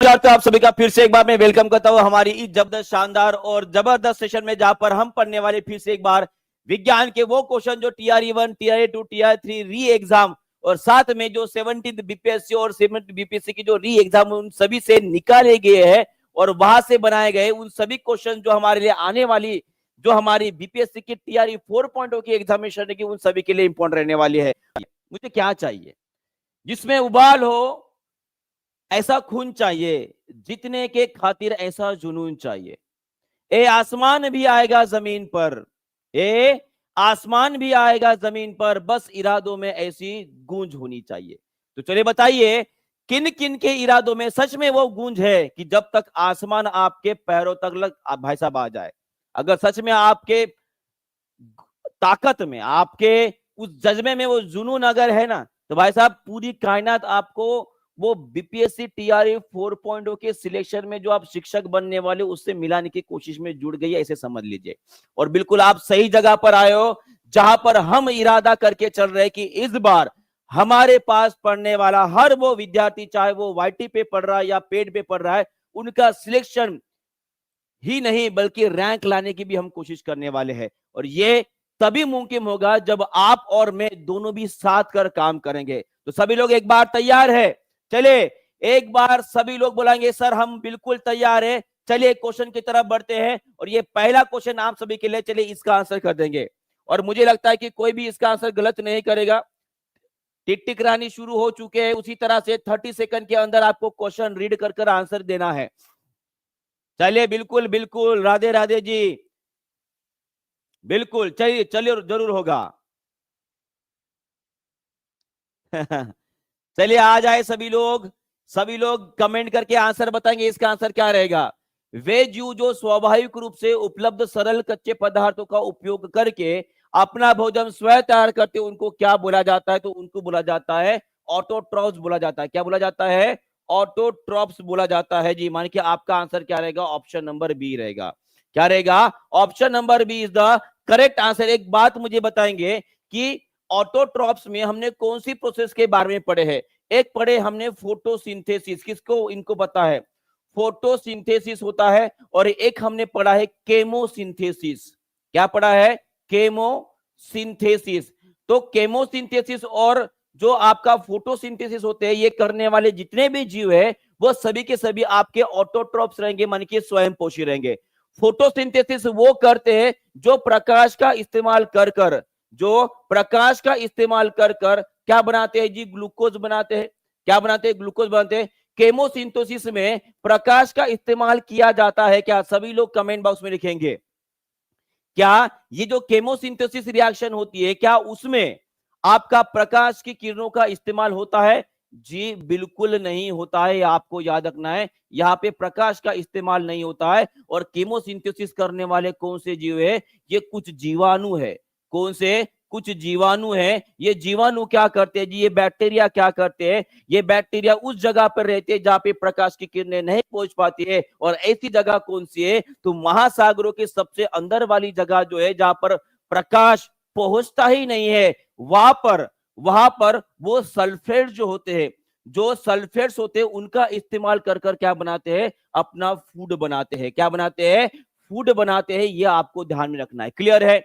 तो आप सभी का फिर से एक बार मैं वेलकम करता हूं हमारी इस जबरदस्त शानदार और जबरदस्त सेशन में, जहां पर हम पढ़ने वाले फिर से एक बार विज्ञान के वो क्वेश्चन जो TRE 1, TRE 2, TRE 3 री एग्जाम और साथ में जो 17th बीपीएससी और 7th बीपीएससी की जो री एग्जाम उन सभी से निकाले गए हैं और वहां से बनाए गए उन सभी क्वेश्चन जो हमारे लिए आने वाली जो हमारी बीपीएससी की TRE 4.0 की एग्जामिनेशन की उन सभी के लिए इंपॉर्टेंट रहने वाली है। मुझे क्या चाहिए? जिसमें उबाल हो ऐसा खून चाहिए, जीतने के खातिर ऐसा जुनून चाहिए। ए आसमान भी आएगा जमीन पर, ए आसमान भी आएगा जमीन पर, बस इरादों में ऐसी गूंज होनी चाहिए। तो चलिए बताइए, किन किन के इरादों में सच में वो गूंज है कि जब तक आसमान आपके पैरों तक लग भाई साहब आ जाए। अगर सच में आपके ताकत में, आपके उस जज्बे में वो जुनून अगर है ना, तो भाई साहब पूरी कायनात आपको वो बीपीएससी TRE 4.0 के सिलेक्शन में जो आप शिक्षक बनने वाले उससे मिलाने की कोशिश में जुड़ गई है, ऐसे समझ लीजिए। और बिल्कुल आप सही जगह पर आए हो, जहां पर हम इरादा करके चल रहे हैं कि इस बार हमारे पास पढ़ने वाला हर वो विद्यार्थी, चाहे वो वाईटी पे पढ़ रहा है या पेड पे पढ़ रहा है, उनका सिलेक्शन ही नहीं बल्कि रैंक लाने की भी हम कोशिश करने वाले हैं। और ये तभी मुमकिन होगा जब आप और मैं दोनों भी साथ कर काम करेंगे। तो सभी लोग एक बार तैयार है? चलिए एक बार सभी लोग बोलेंगे सर हम बिल्कुल तैयार है। चलिए क्वेश्चन की तरफ बढ़ते हैं और ये पहला क्वेश्चन आप सभी के लिए, चलिए इसका आंसर कर देंगे। और मुझे लगता है कि कोई भी इसका आंसर गलत नहीं करेगा। टिक टिक रानी शुरू हो चुके हैं, उसी तरह से 30 सेकंड के अंदर आपको क्वेश्चन रीड कर आंसर देना है। चलिए बिल्कुल बिल्कुल, राधे राधे जी, बिल्कुल चलिए चलिए जरूर होगा। चलिए आ जाए सभी लोग कमेंट करके आंसर बताएंगे इसका आंसर क्या रहेगा। वे जीव जो स्वाभाविक रूप से उपलब्ध सरल कच्चे पदार्थों का उपयोग करके अपना भोजन स्वयं तैयार करते उनको क्या बोला जाता है? तो उनको बोला जाता है ऑटोट्रॉफ्स बोला जाता है। क्या बोला जाता है? ऑटोट्रॉफ्स बोला जाता है जी। मान के आपका आंसर क्या रहेगा? ऑप्शन नंबर बी रहेगा। क्या रहेगा? Option number B is the correct answer. एक बात मुझे बताएंगे कि ऑटोट्रॉफ्स में हमने कौन सी प्रोसेस के बारे में पढ़े हैं? एक पढ़े हमने फोटोसिंथेसिस, किसको इनको पता है? फोटोसिंथेसिस होता है। और एक हमने पढ़ा है केमोसिंथेसिस। क्या पढ़ा है? केमोसिंथेसिस। तो केमोसिंथेसिस और जो आपका फोटोसिंथेसिस होते हैं, ये करने वाले जितने भी जीव है वो सभी के सभी आपके ऑटोट्रॉफ्स रहेंगे, मान के स्वयं पोषी रहेंगे। फोटोसिंथेसिस वो करते हैं जो प्रकाश का इस्तेमाल कर कर क्या बनाते हैं जी? ग्लूकोज बनाते हैं। क्या बनाते हैं? ग्लूकोज बनाते हैं। केमोसिंथेसिस में प्रकाश का इस्तेमाल किया जाता है क्या? सभी लोग कमेंट बॉक्स में लिखेंगे। क्या ये जो केमोसिंथेसिस रिएक्शन होती है, क्या उसमें आपका प्रकाश की किरणों का इस्तेमाल होता है? जी बिल्कुल नहीं होता है। आपको याद रखना है, यहां पे प्रकाश का इस्तेमाल नहीं होता है। और केमोसिंथेसिस करने वाले कौन से जीव है? ये कुछ जीवाणु है। कौन से? कुछ जीवाणु है। ये जीवाणु क्या करते हैं जी? ये बैक्टीरिया क्या करते हैं? ये बैक्टीरिया उस जगह पर रहते हैं जहां पे प्रकाश की किरणें नहीं पहुंच पाती है। और ऐसी जगह कौन सी है? तो महासागरों के सबसे अंदर वाली जगह जो है, जहां पर प्रकाश पहुंचता ही नहीं है, वहां पर वो सल्फेट जो होते हैं, जो सल्फेट्स होते हैं, उनका इस्तेमाल कर कर क्या बनाते हैं? अपना फूड बनाते हैं। क्या बनाते हैं? फूड बनाते हैं। ये आपको ध्यान में रखना है। क्लियर है?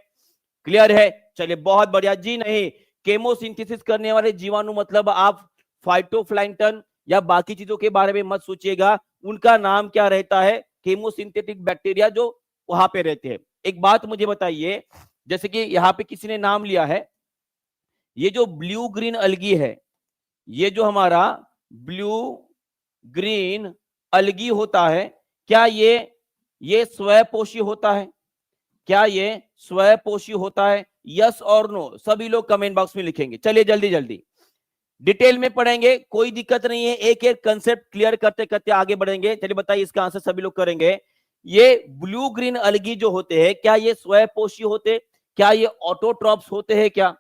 क्लियर है? चलिए बहुत बढ़िया जी। नहीं, केमोसिंथेसिस करने वाले जीवाणु मतलब आप फाइटोप्लैंक्टन या बाकी चीजों के बारे में मत सोचिएगा। उनका नाम क्या रहता है? केमोसिंथेटिक बैक्टीरिया जो वहां पे रहते हैं। एक बात मुझे बताइए, जैसे कि यहां पे किसी ने नाम लिया है, ये जो ब्लू ग्रीन अलगी है, ये जो हमारा ब्लू ग्रीन अलगी होता है, क्या ये स्वयंपोषी होता है? क्या ये स्वयंपोषी होता है? यस और नो सभी लोग कमेंट बॉक्स में लिखेंगे। चलिए जल्दी जल्दी डिटेल में पढ़ेंगे, कोई दिक्कत नहीं है। एक एक कंसेप्ट क्लियर करते करते आगे बढ़ेंगे। चलिए बताइए, इसका आंसर सभी लोग करेंगे। ये ब्लू ग्रीन अलगी जो होते हैं, क्या ये स्वयंपोषी होते? क्या ये ऑटोट्रॉफ्स होते हैं? क्या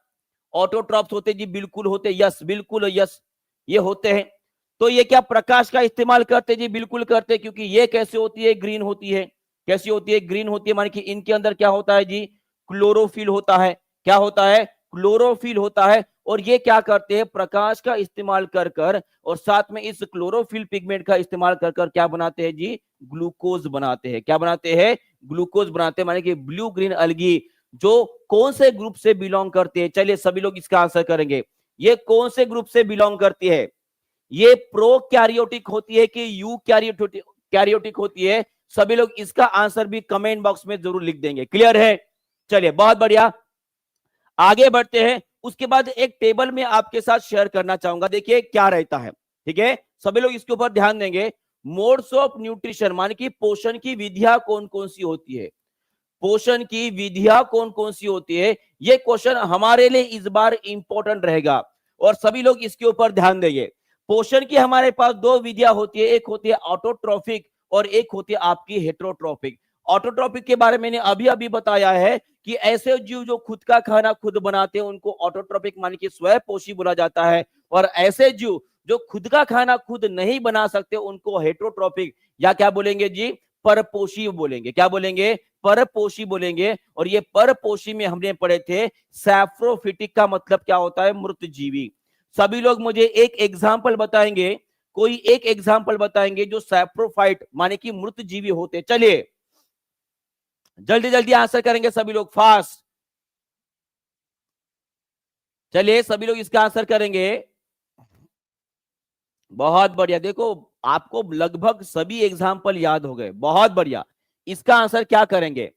ऑटोट्रॉफ्स होते जी? बिल्कुल होते। यस, बिल्कुल यस, ये होते हैं। तो ये क्या प्रकाश का इस्तेमाल करते? जी बिल्कुल करते। क्योंकि ये कैसे होती है? ग्रीन होती है। कैसी होती है? ग्रीन होती है। माने कि इनके अंदर क्या होता है जी? क्लोरोफिल होता है। क्या होता है? क्लोरोफिल होता है, और ये क्या करते हैं, प्रकाश का इस्तेमाल कर कर और साथ में इस क्लोरोफिल पिगमेंट का इस्तेमाल कर कर क्या बनाते हैं जी, ग्लूकोज बनाते हैं। क्या बनाते हैं, ग्लूकोज बनाते हैं, माने कि ब्लू ग्रीन अलगी जो कौन से ग्रुप से बिलोंग करते हैं, चलिए सभी लोग इसका आंसर करेंगे। ये कौन से ग्रुप से बिलोंग करती है, ये प्रोकैरियोटिक होती है कि यूकैरियोटिक होती है, सभी लोग इसका आंसर भी कमेंट बॉक्स में जरूर लिख देंगे। क्लियर है, चलिए बहुत बढ़िया, आगे बढ़ते हैं। उसके बाद एक टेबल में आपके साथ शेयर करना चाहूंगा, देखिए क्या रहता है, ठीक है, सभी लोग इसके ऊपर ध्यान देंगे। मोड्स ऑफ न्यूट्रिशन माने कि पोषण की विधियां कौन कौन सी होती है, पोषण की विधियां कौन कौन सी होती है, ये क्वेश्चन हमारे लिए इस बार इंपॉर्टेंट रहेगा और सभी लोग इसके ऊपर ध्यान देंगे। पोषण की हमारे पास दो विधियां होती है, एक होती है ऑटोट्रॉफिक और एक होती है आपकी हेटेरोट्रॉफिक। ऑटोट्रॉफिक के बारे में मैंने अभी अभी बताया है कि ऐसे जीव जो खुद का खाना खुद बनाते हैं उनको ऑटोट्रॉफिक माने कि स्वयंपोषी बोला जाता है, और ऐसे जीव जो खुद का खाना खुद नहीं बना सकते उनको हेटेरोट्रॉफिक या क्या बोलेंगे जी, परपोषी बोलेंगे। क्या बोलेंगे, परपोषी बोलेंगे। और ये परपोषी में हमने पढ़े थे सैप्रोफिटिक का मतलब क्या होता है, मृत जीवी। सभी लोग मुझे एक एग्जाम्पल बताएंगे, कोई एक एग्जाम्पल बताएंगे जो सैप्रोफाइट माने कि मृत जीवी होते। चलिए जल्दी जल्दी आंसर करेंगे सभी लोग, फास्ट, चलिए सभी लोग इसका आंसर करेंगे। बहुत बढ़िया, देखो आपको लगभग सभी एग्जाम्पल याद हो गए, बहुत बढ़िया। इसका आंसर क्या करेंगे,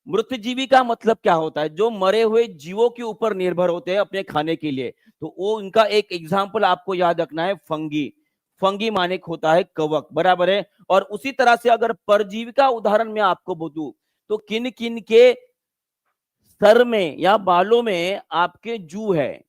मृतजीवी का मतलब क्या होता है, जो मरे हुए जीवों के ऊपर निर्भर होते हैं अपने खाने के लिए, तो वो उनका एक एग्जाम्पल आपको याद रखना है, फंगी। फंगी माने होता है कवक, बराबर है। और उसी तरह से अगर परजीवी का उदाहरण मैं आपको बोलूं तो किन किन के सर में या बालों में आपके जू है,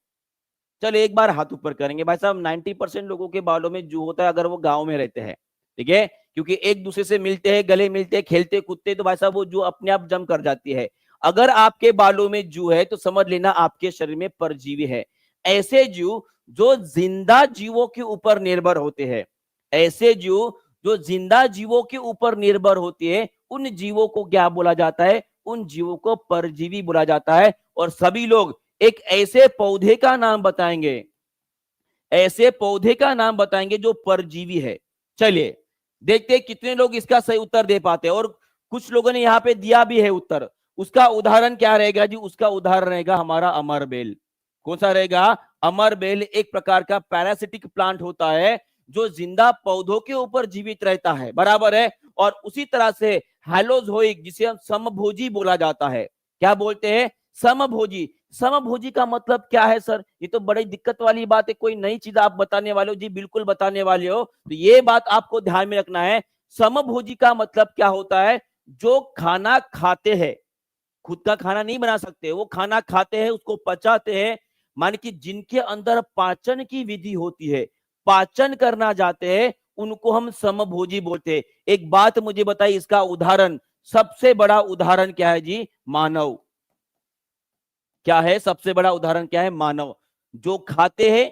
चलो एक बार हाथ ऊपर करेंगे भाई साहब। 90% लोगों के बालों में जू होता है अगर वो गांव में रहते हैं, ठीक है, क्योंकि एक दूसरे से मिलते हैं, गले मिलते हैं, खेलते कूदते, तो भाई साहब वो जू अपने आप जम कर जाती है। अगर आपके बालों में जू है तो समझ लेना आपके शरीर में परजीवी है। ऐसे जू जो जिंदा जीवों के ऊपर निर्भर होते हैं, ऐसे जू जो जिंदा जीवों के ऊपर निर्भर होती है, उन जीवों को क्या बोला जाता है, उन जीवों को परजीवी बोला जाता है। और सभी लोग एक ऐसे पौधे का नाम बताएंगे, ऐसे पौधे का नाम बताएंगे जो परजीवी है। चलिए देखते हैं कितने लोग इसका सही उत्तर दे पाते हैं, और कुछ लोगों ने यहां पे दिया भी है उत्तर। उसका उदाहरण क्या रहेगा जी, उसका उदाहरण रहेगा हमारा अमरबेल। कौन सा रहेगा, अमरबेल एक प्रकार का पैरासिटिक प्लांट होता है जो जिंदा पौधों के ऊपर जीवित रहता है, बराबर है। और उसी तरह से हैलोजोइक जिसे हम समभोजी बोला जाता है, क्या बोलते हैं, समभोजी। समभोजी का मतलब क्या है सर, ये तो बड़ी दिक्कत वाली बात है, कोई नई चीज आप बताने वाले हो जी, बिल्कुल बताने वाले हो, तो ये बात आपको ध्यान में रखना है। समभोजी का मतलब क्या होता है, जो खाना खाते हैं, खुद का खाना नहीं बना सकते, वो खाना खाते हैं, उसको पचाते हैं, मान कि जिनके अंदर पाचन की विधि होती है, पाचन करना जाते हैं, उनको हम समभोजी बोलते हैं। एक बात मुझे बताइए, इसका उदाहरण, सबसे बड़ा उदाहरण क्या है जी, मानव। क्या है सबसे बड़ा उदाहरण, क्या है, मानव। जो खाते हैं,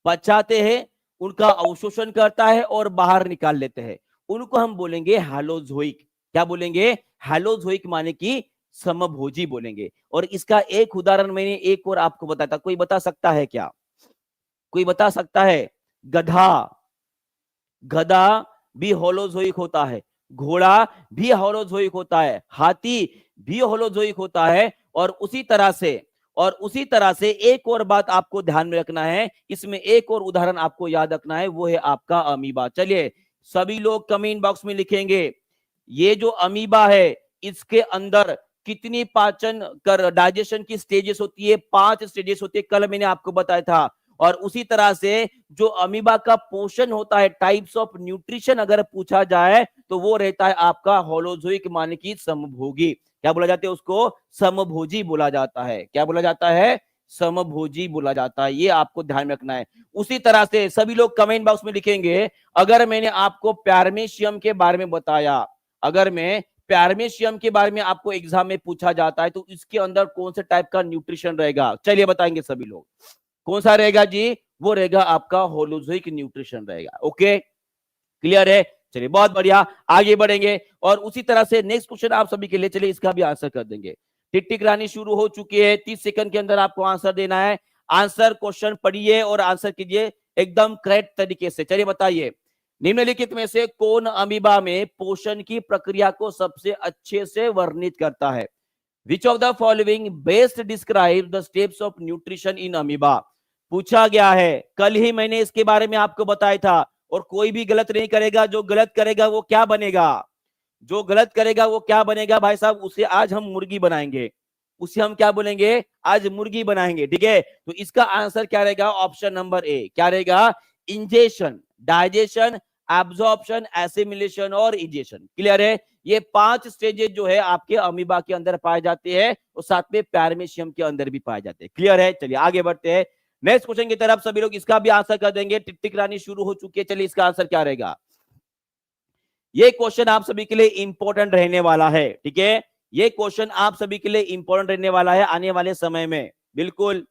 पचाते हैं, उनका अवशोषण करता है और बाहर निकाल लेते हैं, उनको हम बोलेंगे हैलोजोइक। क्या बोलेंगे, हैलोजोइक माने कि समभोजी बोलेंगे। और इसका एक उदाहरण मैंने एक और आपको बताया था, कोई बता सकता है क्या, कोई बता सकता है, गधा। गधा भी होलोजोइक होता है, घोड़ा भी होलोजोइक होता है, हाथी भी होलोजोइक होता है। और उसी तरह से एक और बात आपको ध्यान में रखना है, इसमें एक और उदाहरण आपको याद रखना है, वो है आपका अमीबा। चलिए सभी लोग कमेंट बॉक्स में लिखेंगे, ये जो अमीबा है इसके अंदर कितनी पाचन कर डाइजेशन की स्टेजेस होती है, 5 स्टेजेस होती है, कल मैंने आपको बताया था। और उसी तरह से जो अमीबा का पोषण होता है, टाइप्स ऑफ न्यूट्रिशन अगर पूछा जाए तो वो रहता है आपका होलोजोइक माने की समभोगी। क्या बोला जाता है उसको, समभोजी बोला जाता है। क्या बोला जाता है, समभोजी बोला जाता है, ये आपको ध्यान में रखना है। उसी तरह से सभी लोग कमेंट बॉक्स में लिखेंगे, अगर मैंने आपको पैरामीशियम के बारे में बताया, अगर मैं पैरामीशियम के बारे में आपको एग्जाम में पूछा जाता है तो इसके अंदर कौन से टाइप का न्यूट्रिशन रहेगा, चलिए बताएंगे सभी लोग, कौन सा रहेगा जी, वो रहेगा आपका होलोजोइक न्यूट्रिशन रहेगा। ओके क्लियर है, चलिए बहुत बढ़िया, आगे बढ़ेंगे। और उसी तरह से नेक्स्ट क्वेश्चन आप सभी के लिए, चलिए इसका भी आंसर कर देंगे। टिक टिक रानी शुरू हो चुकी है। 30 सेकंड के अंदर आपको आंसर देना है। आंसर क्वेश्चन पढ़िए और आंसर कीजिए एकदम करेक्ट तरीके से। चलिए बताइए, निम्नलिखित में से कौन अमीबा में पोषण की प्रक्रिया को सबसे अच्छे से वर्णित करता है? Which of the following best describe the steps of nutrition in amoeba? पूछा गया है, कल ही मैंने इसके बारे में आपको बताया था। और कोई भी गलत नहीं करेगा, जो गलत करेगा वो क्या बनेगा? जो गलत करेगा वो क्या बनेगा भाई साहब? उसे आज हम मुर्गी बनाएंगे, उसे हम क्या बोलेंगे? आज मुर्गी बनाएंगे, ठीक है। तो इसका आंसर क्या रहेगा? ऑप्शन नंबर ए क्या रहेगा? इंजेशन, डाइजेशन, एब्जॉर्प्शन, एसिमिलेशन और इजेशन। क्लियर है? ये 5 स्टेजेस जो है आपके अमीबा के अंदर पाए जाते हैं और साथ में पैरामीशियम के अंदर भी पाए जाते हैं। क्लियर है? चलिए आगे बढ़ते हैं नेक्स्ट क्वेश्चन की तरफ। सभी लोग इसका भी आंसर कर देंगे। टिक टिक रानी शुरू हो चुकी है। चलिए इसका आंसर क्या रहेगा? ये क्वेश्चन आप सभी के लिए इंपॉर्टेंट रहने वाला है, ठीक है। ये क्वेश्चन आप सभी के लिए इंपॉर्टेंट रहने वाला है आने वाले समय में। बिल्कुल,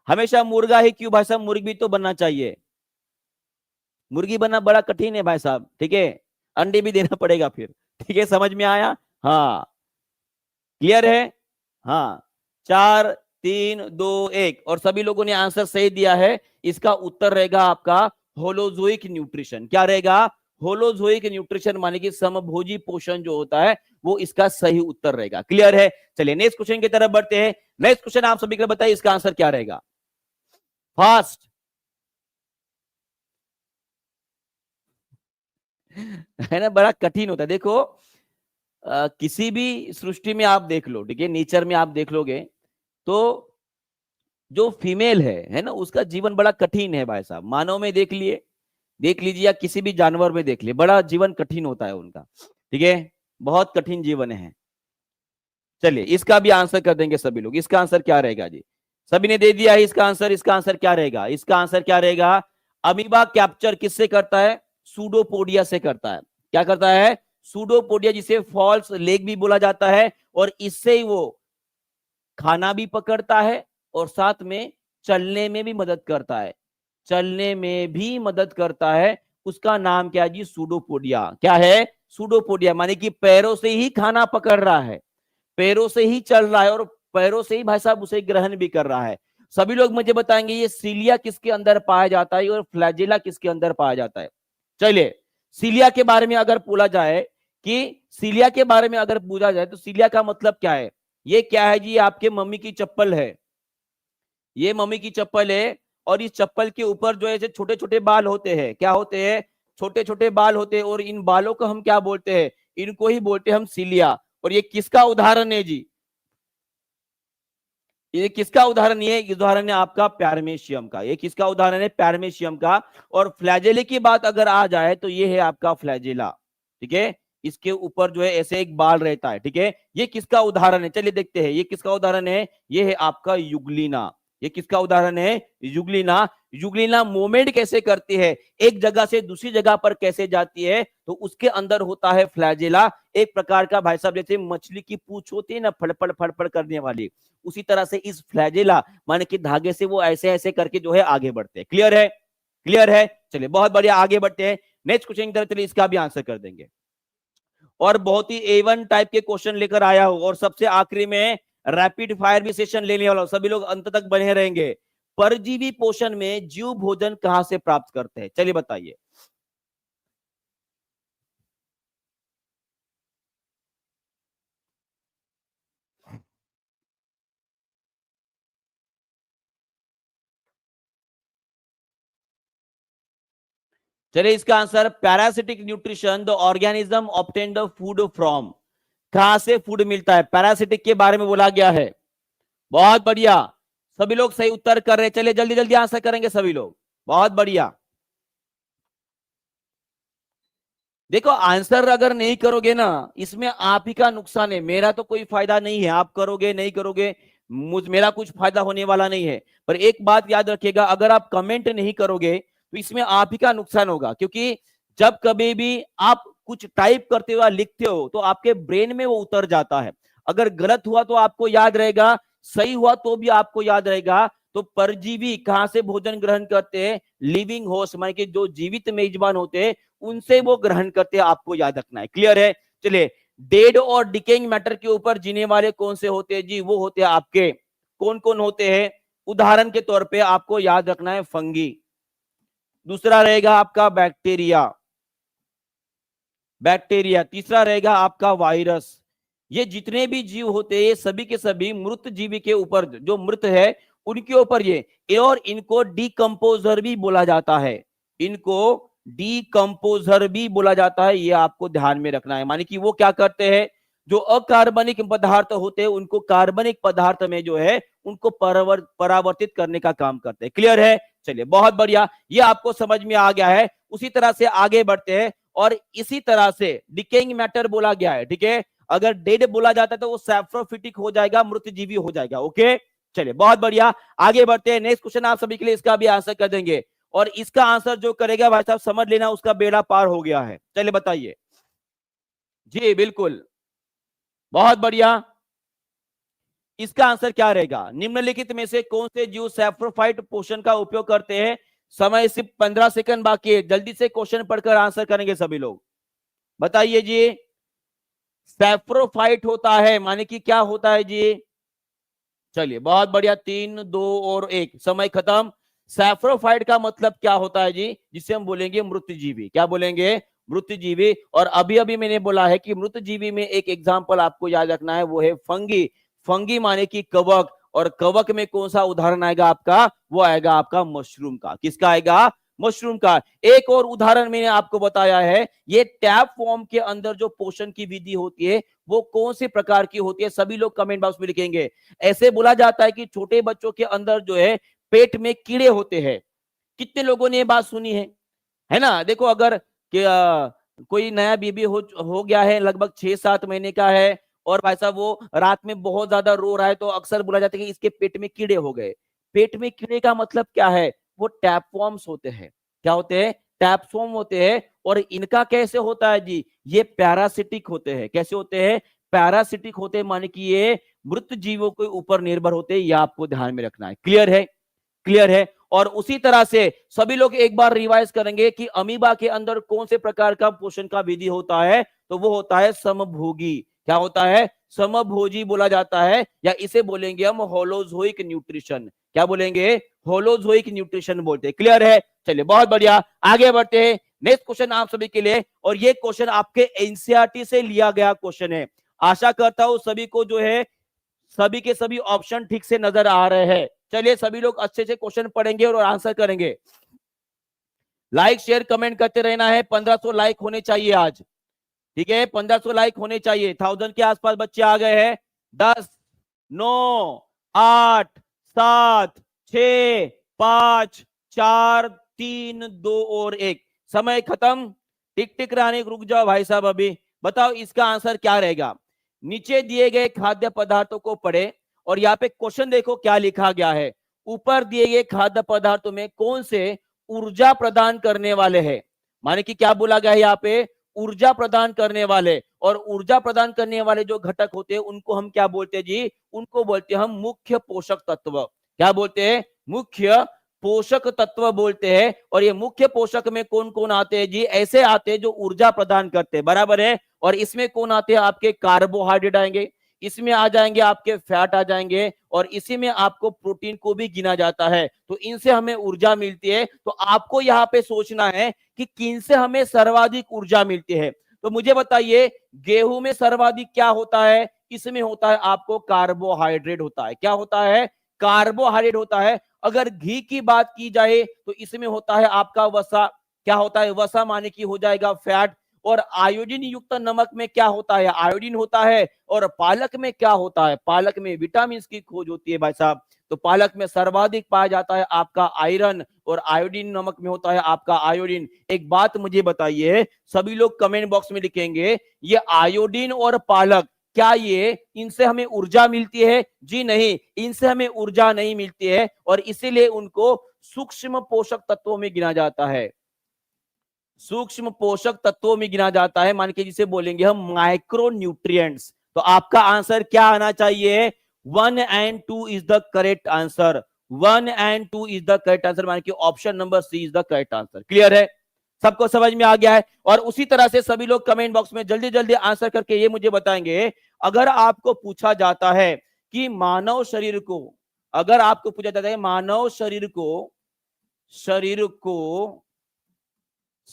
हमेशा मुर्गा ही क्यों भाई साहब? मुर्गी तो बनना चाहिए। मुर्गी बनना बड़ा कठिन है भाई साहब, ठीक है। अंडे भी देना पड़ेगा फिर, ठीक है। समझ में आया? हाँ, क्लियर है? हाँ, 4 3 2 1 और सभी लोगों ने आंसर सही दिया है। इसका उत्तर रहेगा आपका होलोजोइक न्यूट्रिशन। क्या रहेगा? होलोजोइक न्यूट्रिशन, माने कि समभोजी पोषण जो होता है वो इसका सही उत्तर रहेगा। क्लियर है? चलिए नेक्स्ट क्वेश्चन की तरफ बढ़ते हैं। नेक्स्ट क्वेश्चन आप सभी को बताइए इसका आंसर क्या रहेगा? फास्ट है ना, बड़ा कठिन होता है। देखो किसी भी सृष्टि में आप देख लो, ठीक है, नेचर में आप देख लोगे तो जो फीमेल है ना, उसका जीवन बड़ा कठिन है भाई साहब। मानव में देख लीजिए या किसी भी जानवर में देख लिए, बड़ा जीवन कठिन होता है उनका, ठीक है। बहुत कठिन जीवन है। चलिए इसका भी आंसर कर देंगे सभी लोग। इसका आंसर क्या रहेगा जी? सभी ने दे दिया है इसका आंसर। इसका आंसर क्या रहेगा? इसका आंसर क्या रहेगा? अमीबा कैप्चर किससे करता है? सूडोपोडिया से करता है। क्या करता है? सूडोपोडिया, जिसे फॉल्स लेग भी बोला जाता है। और इससे ही वो खाना भी पकड़ता है और साथ में चलने में भी मदद करता है। चलने में भी मदद करता है। उसका नाम क्या है जी? सूडोपोडिया। क्या है? सूडोपोडिया, माने कि पैरों से ही खाना पकड़ रहा है, पैरों से ही चल रहा है और पैरों से ही भाई साहब उसे ग्रहण भी कर रहा है। सभी लोग मुझे बताएंगे ये सीलिया किसके अंदर पाया जाता है और फ्लैजेला किसके अंदर पाया जाता है? चलिए सीलिया के बारे में अगर पूछा जाए कि सीलिया के बारे में अगर पूछा जाए तो सीलिया का मतलब क्या है? ये क्या है जी? आपके मम्मी की चप्पल है। ये मम्मी की चप्पल है और इस चप्पल के ऊपर जो है छोटे छोटे बाल होते हैं। क्या होते हैं? छोटे छोटे बाल होते हैं। और इन बालों को हम क्या बोलते हैं? इनको ही बोलते हैं हम सीलिया। और ये किसका उदाहरण है जी? ये किसका उदाहरण? ये उदाहरण है आपका पैरामीशियम का। ये किसका उदाहरण है? पैरामीशियम का। और फ्लैजेले की बात अगर आ जाए तो ये है आपका फ्लैजेला, ठीक है। इसके ऊपर जो है ऐसे एक बाल रहता है, ठीक है। ये किसका उदाहरण है? चलिए देखते हैं ये किसका उदाहरण है। ये है आपका युग्लिना। ये किसका उदाहरण है? युग्लिना। युग्लिना मूवमेंट कैसे करती है, एक जगह से दूसरी जगह पर कैसे जाती है, तो उसके अंदर होता है फ्लैजेला। एक प्रकार का भाई साहब जैसे मछली की पूंछ होती है ना, फड़फड़ फड़फड़ करने वाली, उसी तरह से इस फ्लैजेला माने कि धागे से वो ऐसे ऐसे करके जो है आगे बढ़ते हैं। क्लियर है? क्लियर है? चलिए बहुत बढ़िया, आगे बढ़ते हैं नेक्स्ट क्वेश्चन की तरफ। चलिए इसका भी आंसर कर देंगे और बहुत ही A1 टाइप के क्वेश्चन लेकर आया हूं। और सबसे आखिरी में रैपिड फायर भी सेशन लेने वाला हूं। सभी लोग अंत तक बने रहेंगे। परजीवी पोषण में जीव भोजन कहां से प्राप्त करते हैं? चलिए बताइए। चलिए इसका answer parasitic nutrition, the organism obtain the food from. कहां से फूड मिलता है? पैरासिटिक के बारे में बोला गया है। बहुत बढ़िया, सभी लोग सही उत्तर कर रहे हैं। चलिए जल्दी जल्दी आंसर करेंगे सभी लोग। बहुत बढ़िया। देखो आंसर अगर नहीं करोगे ना, इसमें आप ही का नुकसान है, मेरा तो कोई फायदा नहीं है। आप करोगे नहीं करोगे, मेरा कुछ फायदा होने वाला नहीं है। पर एक बात याद रखिएगा, अगर आप कमेंट नहीं करोगे तो इसमें आप ही का नुकसान होगा। क्योंकि जब कभी भी आप कुछ टाइप करते हो, लिखते हो, तो आपके ब्रेन में वो उतर जाता है। अगर गलत हुआ तो आपको याद रहेगा, सही हुआ तो भी आपको याद रहेगा। तो परजीवी कहां से भोजन ग्रहण करते हैं? लिविंग होस्ट, माने कि जो जीवित मेजबान होते हैं उनसे वो ग्रहण करते हैं। आपको याद रखना है। क्लियर है? चलिए डेड और डिकेइंग मैटर के ऊपर जीने वाले कौन से होते हैं जी? वो होते हैं आपके, कौन कौन होते हैं? उदाहरण के तौर पे आपको याद रखना है फंगी, दूसरा रहेगा आपका बैक्टीरिया, बैक्टीरिया, तीसरा रहेगा आपका वायरस। ये जितने भी जीव होते हैं ये सभी के सभी मृत जीवी के ऊपर, जो मृत है उनके ऊपर ये, और इनको डीकंपोजर भी बोला जाता है, इनको डीकंपोजर भी बोला जाता है। ये आपको ध्यान में रखना है, माने कि वो क्या करते हैं, जो अकार्बनिक पदार्थ होते हैं उनको कार्बनिक पदार्थ में जो है उनको परावर्तित करने का काम करते हैं। क्लियर है? चलिए बहुत बढ़िया, ये आपको समझ में आ गया है। उसी तरह से आगे बढ़ते हैं, और इसी तरह से डिकेइंग मैटर बोला गया है, ठीक है? अगर डेड बोला जाता है तो वो सैप्रोफिटिक हो जाएगा, मृत जीवी हो जाएगा। ओके, चलिए बहुत बढ़िया, आगे बढ़ते हैं। नेक्स्ट क्वेश्चन आप सभी के लिए इसका भी आंसर कर देंगे, और इसका आंसर जो करेगा भाई साहब समझ लेना उसका बेड़ा पार हो गया है। चलिए बताइए जी। बिल्कुल, बहुत बढ़िया, इसका आंसर क्या रहेगा? निम्नलिखित में से कौन से जीव सैप्रोफाइट पोषण का उपयोग करते हैं? समय सिर्फ 15 सेकंड बाकी है, जल्दी से क्वेश्चन पढ़कर आंसर करेंगे सभी लोग। बताइए जी। सैप्रोफाइट होता है, माने कि क्या होता है जी? चलिए बहुत बढ़िया, 3 2 और 1, समय खत्म। सैप्रोफाइट का मतलब क्या होता है जी? जिसे हम बोलेंगे मृत जीवी। क्या बोलेंगे? मृत जीवी। और अभी अभी मैंने बोला है कि मृत जीवी में एक एग्जांपल आपको याद रखना है, वो है फंगी। फंगी माने कि कवक, और कवक में कौन सा उदाहरण आएगा आपका? वो आएगा आपका मशरूम का। किसका आएगा? मशरूम का। एक और उदाहरण मैंने आपको बताया है, ये टैप फॉर्म के अंदर जो पोषण की विधि होती है वो कौन से प्रकार की होती है? सभी लोग कमेंट बॉक्स में लिखेंगे। ऐसे बोला जाता है कि छोटे बच्चों के अंदर जो है पेट में कीड़े होते हैं। कितने लोगों ने ये बात सुनी है ना? देखो, अगर कोई नया बेबी हो गया है, लगभग 6-7 महीने का है, और भाई साहब वो रात में बहुत ज्यादा रो रहा है, तो अक्सर बोला जाता है कि इसके पेट में कीड़े हो गए। पेट में कीड़े का मतलब क्या है? वो टैपवॉर्म्स होते हैं। क्या होते हैं? टैपवॉर्म होते हैं। और इनका कैसे होता है जी? ये पैरासिटिक होते हैं। कैसे होते हैं? पैरासिटिक होते हैं, माने कि ये मृत जीवों के ऊपर निर्भर होते हैं। ये आपको ध्यान में रखना है। क्लियर है? क्लियर है? और उसी तरह से सभी लोग एक बार रिवाइज करेंगे कि अमीबा के अंदर कौन से प्रकार का पोषण का विधि होता है? तो वो होता है समभोगी। क्या होता है? समभोजी बोला जाता है, या इसे बोलेंगे हम होलोजोइक न्यूट्रिशन। क्या बोलेंगे? होलोजोइक न्यूट्रिशन बोलते हैं। क्लियर है? चलिए बहुत बढ़िया, आगे बढ़ते हैं। नेक्स्ट क्वेश्चन आप सभी के लिए, और ये क्वेश्चन आपके एनसीईआरटी से लिया गया क्वेश्चन है। आशा करता हूं सभी को जो है सभी के सभी ऑप्शन ठीक से नजर आ रहे हैं। चलिए सभी लोग अच्छे से क्वेश्चन पढ़ेंगे और आंसर करेंगे। लाइक शेयर कमेंट करते रहना है। 1500 लाइक होने चाहिए आज, ठीक है? 1500 लाइक होने चाहिए। 1000 के आसपास बच्चे आ गए हैं। 10 9 8 7 6 5 4 3 2 और 1, समय खत्म। टिक टिक रानी रुक जाओ भाई साहब। अभी बताओ इसका आंसर क्या रहेगा? नीचे दिए गए खाद्य पदार्थों को पढ़े, और यहाँ पे क्वेश्चन देखो क्या लिखा गया है। ऊपर दिए गए खाद्य पदार्थों में कौन से ऊर्जा प्रदान करने वाले हैं? माने कि क्या बोला गया है यहाँ पे? ऊर्जा प्रदान करने वाले। और ऊर्जा प्रदान करने वाले जो घटक होते हैं उनको हम क्या बोलते हैं जी? उनको बोलते हैं हम मुख्य पोषक तत्व। क्या बोलते हैं? मुख्य पोषक तत्व बोलते हैं। और ये मुख्य पोषक में कौन कौन आते हैं जी? ऐसे आते हैं जो ऊर्जा प्रदान करते हैं, बराबर है? और इसमें कौन आते हैं? आपके कार्बोहाइड्रेट आएंगे, इसमें आ जाएंगे आपके फैट आ जाएंगे, और इसी में आपको प्रोटीन को भी गिना जाता है। तो इनसे हमें ऊर्जा मिलती है। तो आपको यहाँ पे सोचना है कि किन से हमें सर्वाधिक ऊर्जा मिलती है। तो मुझे बताइए, गेहूं में सर्वाधिक क्या होता है? इसमें होता है आपको कार्बोहाइड्रेट होता है। क्या होता है? कार्बोहाइड्रेट होता है। अगर घी की बात की जाए तो इसमें होता है आपका वसा। क्या होता है? वसा माने कि हो जाएगा फैट। और आयोडीन युक्त नमक में क्या होता है? आयोडीन होता है। और पालक में क्या होता है? पालक में विटामिन की खोज होती है भाई साहब। तो पालक में सर्वाधिक पाया जाता है आपका आयरन, और आयोडीन नमक में होता है आपका आयोडीन। एक बात मुझे बताइए, सभी लोग कमेंट बॉक्स में लिखेंगे, ये आयोडीन और पालक, क्या ये इनसे हमें ऊर्जा मिलती है? जी नहीं, इनसे हमें ऊर्जा नहीं मिलती है, और इसीलिए उनको सूक्ष्म पोषक तत्वों में गिना जाता है। सूक्ष्म पोषक तत्वों में गिना जाता है, मान के जिसे बोलेंगे हम माइक्रो न्यूट्रिएंट्स। तो आपका आंसर क्या आना चाहिए? 1 and 2 is the correct answer. 1 and 2 is the correct answer, मान के option number C is the correct answer. Clear है? सबको समझ में आ गया है? और उसी तरह से सभी लोग कमेंट बॉक्स में जल्दी जल्दी आंसर करके ये मुझे बताएंगे, अगर आपको पूछा जाता है कि मानव शरीर को, अगर आपको पूछा जाता है मानव शरीर को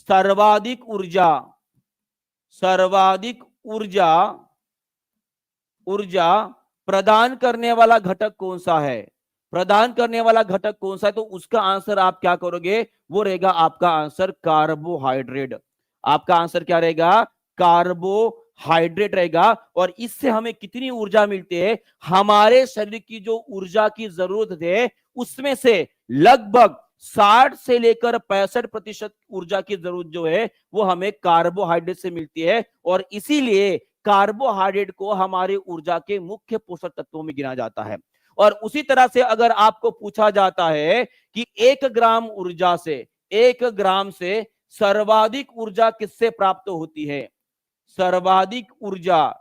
सर्वाधिक ऊर्जा ऊर्जा प्रदान करने वाला घटक कौन सा है, प्रदान करने वाला घटक कौन सा है, तो उसका आंसर आप क्या करोगे, वो रहेगा आपका आंसर कार्बोहाइड्रेट। आपका आंसर क्या रहेगा, कार्बोहाइड्रेट रहेगा। और इससे हमें कितनी ऊर्जा मिलती है, हमारे शरीर की जो ऊर्जा की जरूरत है उसमें से लगभग 60 से लेकर 65% ऊर्जा की जरूरत जो है वो हमें कार्बोहाइड्रेट से मिलती है। और इसीलिए कार्बोहाइड्रेट को हमारे ऊर्जा के मुख्य पोषक तत्वों में गिना जाता है। और उसी तरह से अगर आपको पूछा जाता है कि 1 ग्राम से सर्वाधिक ऊर्जा किससे प्राप्त होती है, सर्वाधिक ऊर्जा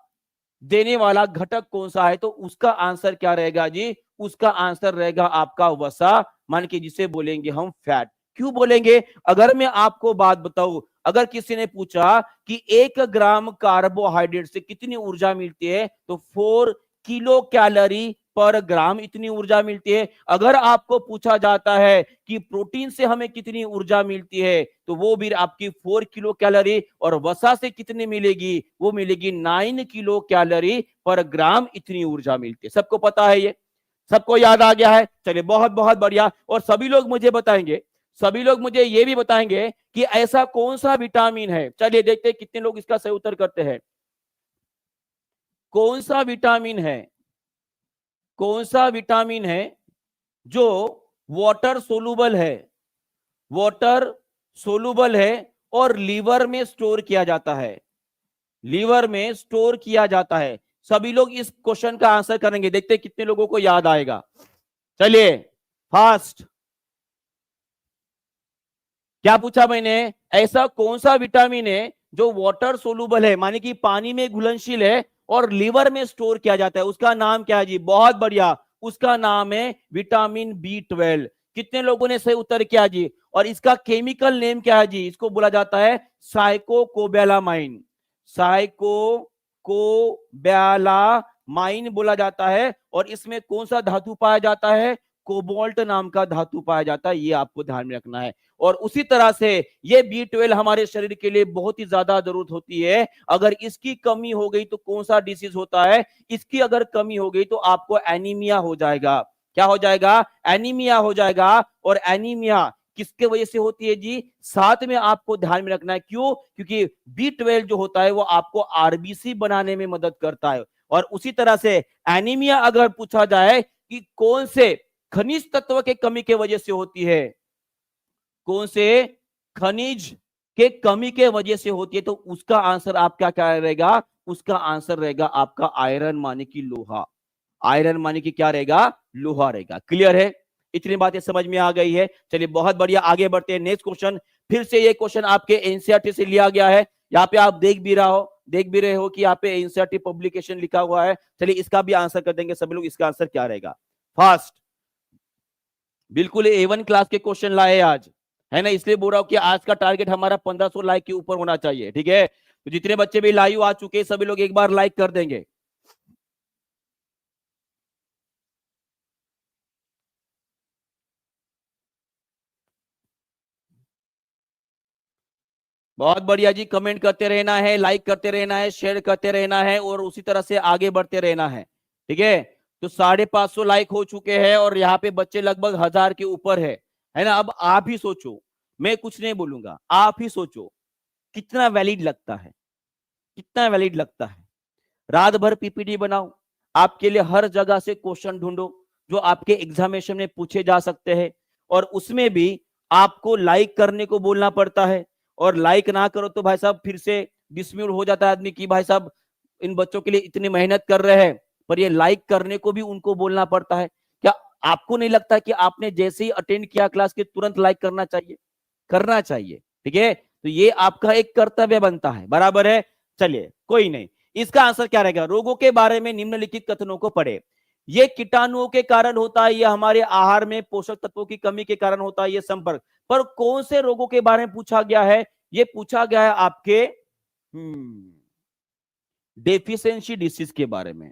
देने वाला घटक कौन सा है, तो उसका आंसर क्या रहेगा जी, उसका आंसर रहेगा आपका वसा, मान के जिसे बोलेंगे हम फैट। क्यों बोलेंगे, अगर मैं आपको बात बताऊं, अगर किसी ने पूछा कि 1 ग्राम कार्बोहाइड्रेट से कितनी ऊर्जा मिलती है, तो 4 किलो कैलोरी पर ग्राम इतनी ऊर्जा मिलती है। अगर आपको पूछा जाता है कि प्रोटीन से हमें कितनी ऊर्जा मिलती है, तो वो भी आपकी 4 किलो कैलोरी, और वसा से कितनी मिलेगी, वो मिलेगी 9 किलो कैलोरी पर ग्राम, इतनी ऊर्जा मिलती है। सबको पता है, ये सबको याद आ गया है? चलिए बहुत बहुत बढ़िया। और सभी लोग मुझे बताएंगे, सभी लोग मुझे ये भी बताएंगे कि ऐसा कौन सा विटामिन है, चलिए देखते हैं कितने लोग इसका सही उत्तर करते हैं। कौन सा विटामिन है, कौन सा विटामिन है जो वाटर सोलुबल है, वाटर सोलुबल है और लीवर में स्टोर किया जाता है, लीवर में स्टोर किया जाता है। सभी लोग इस क्वेश्चन का आंसर करेंगे, देखते हैं कितने लोगों को याद आएगा। चलिए फास्ट, क्या पूछा मैंने, ऐसा कौन सा विटामिन है जो वाटर सोलुबल है, माने कि पानी में घुलनशील है और लीवर में स्टोर किया जाता है, उसका नाम क्या है जी, बहुत बढ़िया, उसका नाम है विटामिन B12। कितने लोगों ने सही उत्तर किया जी? और इसका केमिकल नेम क्या है जी, इसको बोला जाता है साइकोकोबैलामाइन, साइकोकोबैलामाइन बोला जाता है। और इसमें कौन सा धातु पाया जाता है, कोबाल्ट नाम का धातु पाया जाता है, ये आपको ध्यान में रखना है। और उसी तरह से ये B12 हमारे शरीर के लिए बहुत ही ज्यादा जरूरत होती है। अगर इसकी कमी हो गई तो कौन सा डिसीज होता है, इसकी अगर कमी हो गई तो आपको एनीमिया हो जाएगा। क्या हो जाएगा, एनीमिया हो जाएगा। और एनीमिया किसके वजह से होती है जी, साथ में आपको ध्यान में रखना है, क्यों, क्योंकि B12 जो होता है वो आपको आरबीसी बनाने में मदद करता है। और उसी तरह से एनीमिया अगर पूछा जाए कि कौन से खनिज तत्व के कमी के वजह से होती है, कौन से खनिज के कमी के वजह से होती है, तो उसका आंसर आपका क्या रहेगा, उसका आंसर रहेगा आपका आयरन, माने की लोहा, आयरन माने की क्या रहेगा, लोहा रहेगा। क्लियर है, इतनी बातें समझ में आ गई है? चलिए बहुत बढ़िया, आगे बढ़ते हैं। नेक्स्ट क्वेश्चन, फिर से ये क्वेश्चन आपके एनसीईआरटी से लिया गया है। यहाँ पे आप देख भी रहे हो कि यहाँ पे एनसीईआरटी पब्लिकेशन लिखा हुआ है। चलिए इसका भी आंसर कर देंगे सभी लोग, इसका आंसर क्या रहेगा, फास्ट, बिल्कुल A1 क्लास के क्वेश्चन लाए आज, है ना, इसलिए बोल रहा हूं कि आज का टारगेट हमारा 1500 लाइक के ऊपर होना चाहिए, ठीक है? तो जितने बच्चे भी लाइव आ चुके हैं सभी लोग एक बार लाइक कर देंगे। बहुत बढ़िया जी, कमेंट करते रहना है, लाइक करते रहना है, शेयर करते रहना है और उसी तरह से आगे बढ़ते रहना है, ठीक है? तो 550 लाइक हो चुके हैं और यहाँ पे बच्चे लगभग 1000 के ऊपर है ना? अब आप ही सोचो, मैं कुछ नहीं बोलूंगा, आप ही सोचो कितना वैलिड लगता है, कितना वैलिड लगता है। रात भर पीपीटी बनाओ, आपके लिए हर जगह से क्वेश्चन ढूंढो जो आपके एग्जामिनेशन में पूछे जा सकते हैं, और उसमें भी आपको लाइक करने को बोलना पड़ता है। और लाइक ना करो तो भाई साहब फिर से डिसम्यूट हो जाता है आदमी कि भाई साहब इन बच्चों के लिए इतनी मेहनत कर रहे हैं, पर ये लाइक करने को भी उनको बोलना पड़ता है। क्या आपको नहीं लगता कि आपने जैसे ही अटेंड किया क्लास के तुरंत लाइक करना चाहिए, करना चाहिए, ठीक है? तो ये आपका एक कर्तव्य बनता है, बराबर है? चलिए कोई नहीं, इसका आंसर क्या रहेगा, रोगों के बारे में निम्नलिखित कथनों को पढ़े। ये कीटाणुओं के कारण होता है, ये हमारे आहार में पोषक तत्वों की कमी के कारण होता है, ये संपर्क। पर कौन से रोगों के बारे में पूछा गया है, ये पूछा गया है आपके डेफिशिएंसी डिसीज के बारे में।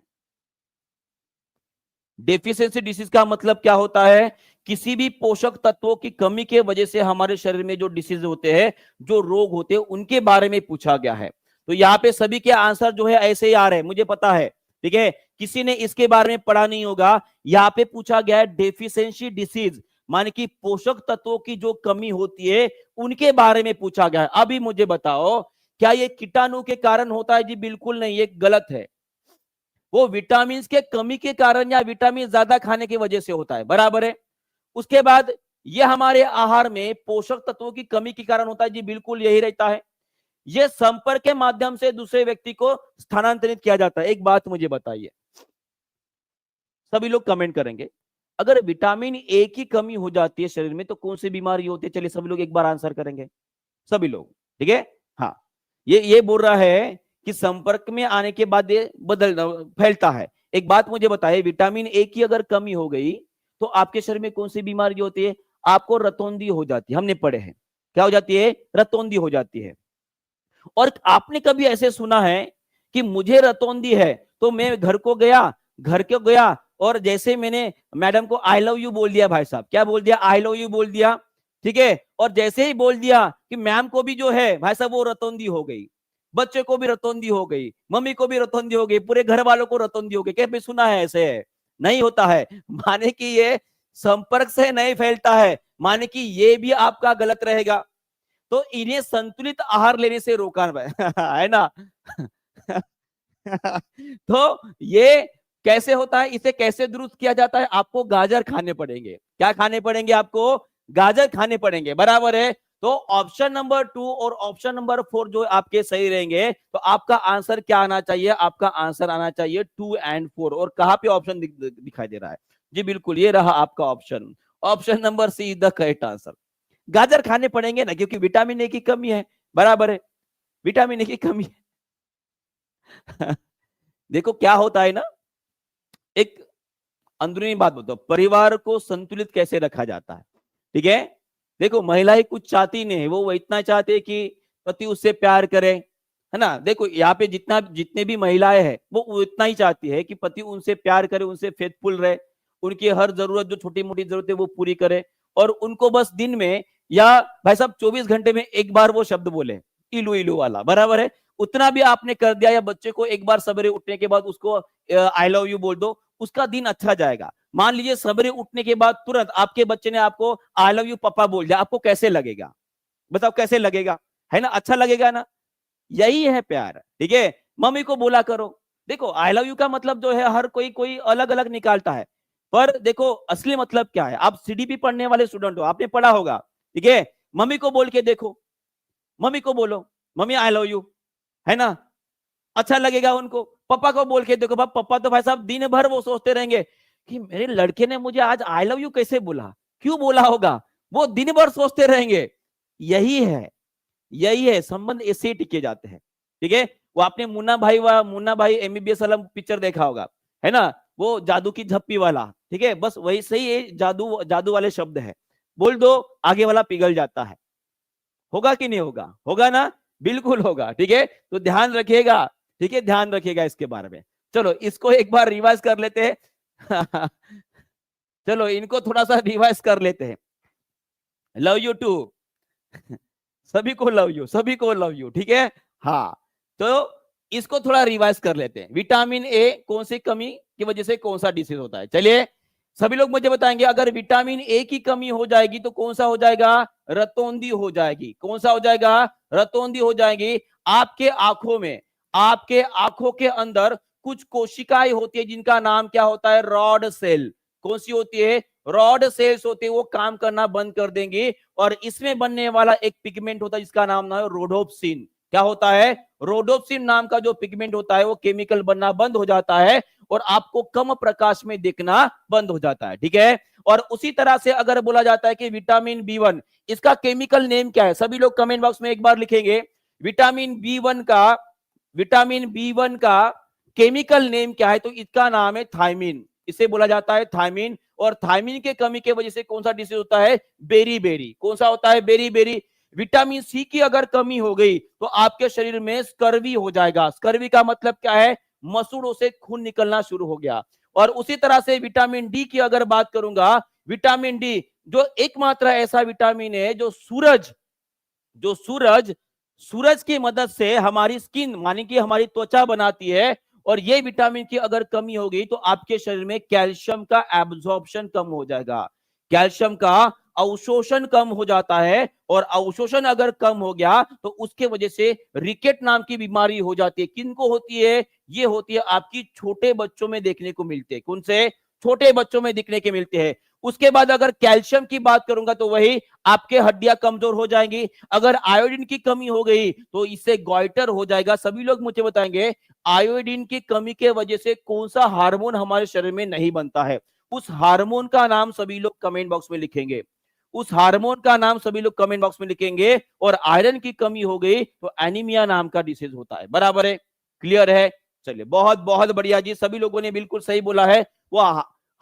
डेफिशिएंसी डिसीज का मतलब क्या होता है? किसी भी पोषक तत्वों की कमी के वजह से हमारे शरीर में जो डिसीज होते हैं, जो रोग होते हैं, उनके बारे में पूछा गया है। तो यहाँ पे सभी के आंसर जो है ऐसे ही आ रहे हैं, मुझे पता है, ठीक है। किसी ने इसके बारे में पढ़ा नहीं होगा। यहाँ पे पूछा गया है डेफिशिएंसी डिसीज, माने कि पोषक तत्वों की जो कमी होती है उनके बारे में पूछा गया है। अभी मुझे बताओ, क्या ये कीटाणु के कारण होता है? जी बिल्कुल नहीं, ये गलत है। वो विटामिन के कमी के कारण या विटामिन ज्यादा खाने की वजह से होता है, बराबर है। उसके बाद ये हमारे आहार में पोषक तत्वों की कमी के कारण होता है, जी बिल्कुल यही रहता है। ये संपर्क के माध्यम से दूसरे व्यक्ति को स्थानांतरित किया जाता है। एक बात मुझे बताइए, सभी लोग कमेंट करेंगे, अगर विटामिन ए की कमी हो जाती है शरीर में तो कौन सी बीमारी होती है? चलिए सभी लोग एक बार आंसर करेंगे, सभी लोग, ठीक है। हाँ, ये बोल रहा है कि संपर्क में आने के बाद ये फैलता है। एक बात मुझे बताइए, विटामिन ए की अगर कमी हो गई तो आपके शरीर में कौन सी बीमारी होती है? आपको रतौंधी हो जाती है। हमने पढ़े हैं, क्या हो जाती है? रतौंधी हो जाती है। और आपने कभी ऐसे सुना है कि मुझे रतौंधी है तो मैं घर को गया और जैसे मैंने मैडम को आई लव यू बोल दिया, भाई साहब क्या बोल दिया? आई लव यू बोल दिया, ठीक है। और जैसे ही बोल दिया कि मैम को भी जो है भाई साहब वो रतौंधी हो गई, बच्चे को भी रतौंधी हो गई, मम्मी को भी रतौंधी हो गई, पूरे घर वालों को रतौंधी हो गई। क्या भी सुना है ऐसे? है नहीं होता है। माने कि ये संपर्क से नहीं फैलता है, माने कि ये भी आपका गलत रहेगा। तो इन्हें संतुलित आहार लेने से रोका है ना। तो ये कैसे होता है, इसे कैसे दुरुस्त किया जाता है? आपको गाजर खाने पड़ेंगे। क्या खाने पड़ेंगे? आपको गाजर खाने पड़ेंगे, बराबर है। तो ऑप्शन नंबर 2 और ऑप्शन नंबर 4 जो आपके सही रहेंगे। तो आपका आंसर क्या आना चाहिए? आपका आंसर आना चाहिए 2 और 4। और कहां पे ऑप्शन दिखाई दे रहा है? जी बिल्कुल, ये रहा आपका option. Option number C is the correct answer. गाजर खाने पड़ेंगे ना, क्योंकि विटामिन ए की कमी है, बराबर है, विटामिन ए की कमी है। देखो क्या होता है ना, एक अंदरूनी बात बताओ, परिवार को संतुलित कैसे रखा जाता है, ठीक है। देखो महिलाएं कुछ चाहती नहीं है, वो इतना चाहते हैं कि पति उससे प्यार करे, है ना। देखो यहाँ पे जितने भी महिलाएं हैं वो इतना ही चाहती है कि पति उनसे प्यार करे, उनसे फेथफुल रहे, उनकी हर जरूरत जो छोटी मोटी जरूरत है वो पूरी करे। और उनको बस दिन में या भाई साहब 24 घंटे में एक बार वो शब्द बोले, इलू इलू वाला, बराबर है। उतना भी आपने कर दिया, या बच्चे को एक बार सवेरे उठने के बाद उसको आई लव यू बोल दो, उसका दिन अच्छा जाएगा। मान लीजिए सवेरे उठने के बाद तुरंत आपके बच्चे ने आपको आई लव यू पापा बोल दिया, आपको कैसे लगेगा? बताओ कैसे लगेगा? है ना, अच्छा लगेगा ना। यही है प्यार, ठीक है। मम्मी को बोला करो। देखो आई लव यू का मतलब जो है हर कोई कोई अलग अलग निकालता है, पर देखो असली मतलब क्या है? आप सीडीपी पढ़ने वाले स्टूडेंट हो, आपने पढ़ा होगा, ठीक है। मम्मी को बोल के देखो, मम्मी को बोलो मम्मी आई लव यू, है ना, अच्छा लगेगा उनको। पापा को बोल के देखो, पापा तो भाई साहब दिन भर वो सोचते रहेंगे कि मेरे लड़के ने मुझे आज आई लव यू कैसे बोला, क्यों बोला होगा, वो दिन भर सोचते रहेंगे। यही है संबंध, ऐसे टिके जाते हैं, ठीक है। वो आपने मुन्ना भाई एमबीबीएस वाला पिक्चर देखा होगा, है ना, वो जादू की झप्पी वाला, ठीक है। बस वही सही है, जादू जादू वाले शब्द है, बोल दो आगे वाला पिघल जाता है। होगा कि नहीं होगा? होगा ना, बिल्कुल होगा, ठीक है। तो ध्यान रखिएगा, ठीक है, ध्यान रखिएगा इसके बारे में। चलो इसको एक बार रिवाइज कर लेते हैं। चलो इनको थोड़ा सा रिवाइज कर लेते हैं। लव यू टू, सभी को लव यू, सभी को लव यू, ठीक है। हाँ, तो इसको थोड़ा रिवाइज कर लेते हैं। विटामिन ए कौन सी कमी की वजह से कौन सा डिसीज होता है? चलिए सभी लोग मुझे बताएंगे, अगर विटामिन ए की कमी हो जाएगी तो कौन सा हो जाएगा? रतौंधी हो जाएगी। कौन सा हो जाएगा? रतौंधी हो जाएगी। आपके आंखों में, आपके आंखों के अंदर कुछ कोशिकाएं होती है जिनका नाम क्या होता है? Rod cell. कौन सी होती है? रॉड सेल्स होते हैं, वो काम करना बंद कर देंगे और इसमें बनने वाला एक पिगमेंट होता है जिसका नाम है रोडोप्सिन। क्या होता है? रोडोप्सिन नाम का जो पिगमेंट होता है वो केमिकल बनना बंद हो जाता है और आपको कम प्रकाश में दिखना बंद हो जाता है, ठीक है। और उसी तरह से अगर बोला जाता है कि विटामिन बी1, इसका केमिकल नेम क्या है? सभी लोग कमेंट बॉक्स में एक बार लिखेंगे। विटामिन बी वन का केमिकल नेम क्या है? तो इसका नाम है थायमिन। इसे बोला जाता है थायमिन। और थायमिन के कमी के वजह से कौन सा डिसीज होता है? Beriberi. कौन सा होता है? Berry berry. विटामिन सी की अगर कमी हो गई तो आपके शरीर में स्कर्वी हो जाएगा। स्कर्वी का मतलब क्या है? मसूड़ों से खून निकलना शुरू हो गया। और उसी तरह से विटामिन डी की अगर बात करूंगा, विटामिन डी जो एकमात्र ऐसा विटामिन है जो सूरज की मदद से हमारी स्किन माने कि हमारी त्वचा बनाती है। और ये विटामिन की अगर कमी हो गई तो आपके शरीर में कैल्शियम का एब्जॉर्प्शन कम हो जाएगा, कैल्शियम का अवशोषण कम हो जाता है। और अवशोषण अगर कम हो गया तो उसके वजह से रिकेट नाम की बीमारी हो जाती है। किनको होती है? ये होती है आपकी छोटे बच्चों में देखने को मिलते हैं। कौन से? छोटे बच्चों में दिखने के मिलते हैं। उसके बाद अगर कैल्शियम की बात करूंगा तो वही आपके हड्डियां कमजोर हो जाएंगी। अगर आयोडीन की कमी हो गई तो इससे गॉइटर हो जाएगा। सभी लोग मुझे बताएंगे आयोडीन की कमी के वजह से कौन सा हार्मोन हमारे शरीर में नहीं बनता है। उस हार्मोन का नाम सभी लोग कमेंट बॉक्स में लिखेंगे। उस हार्मोन का नाम सभी लोग कमेंट बॉक्स में लिखेंगे। और आयरन की कमी हो गई तो एनीमिया नाम का डिसीज होता है। बराबर है? क्लियर है? चलिए, बहुत बहुत बढ़िया जी, सभी लोगों ने बिल्कुल सही बोला है। वो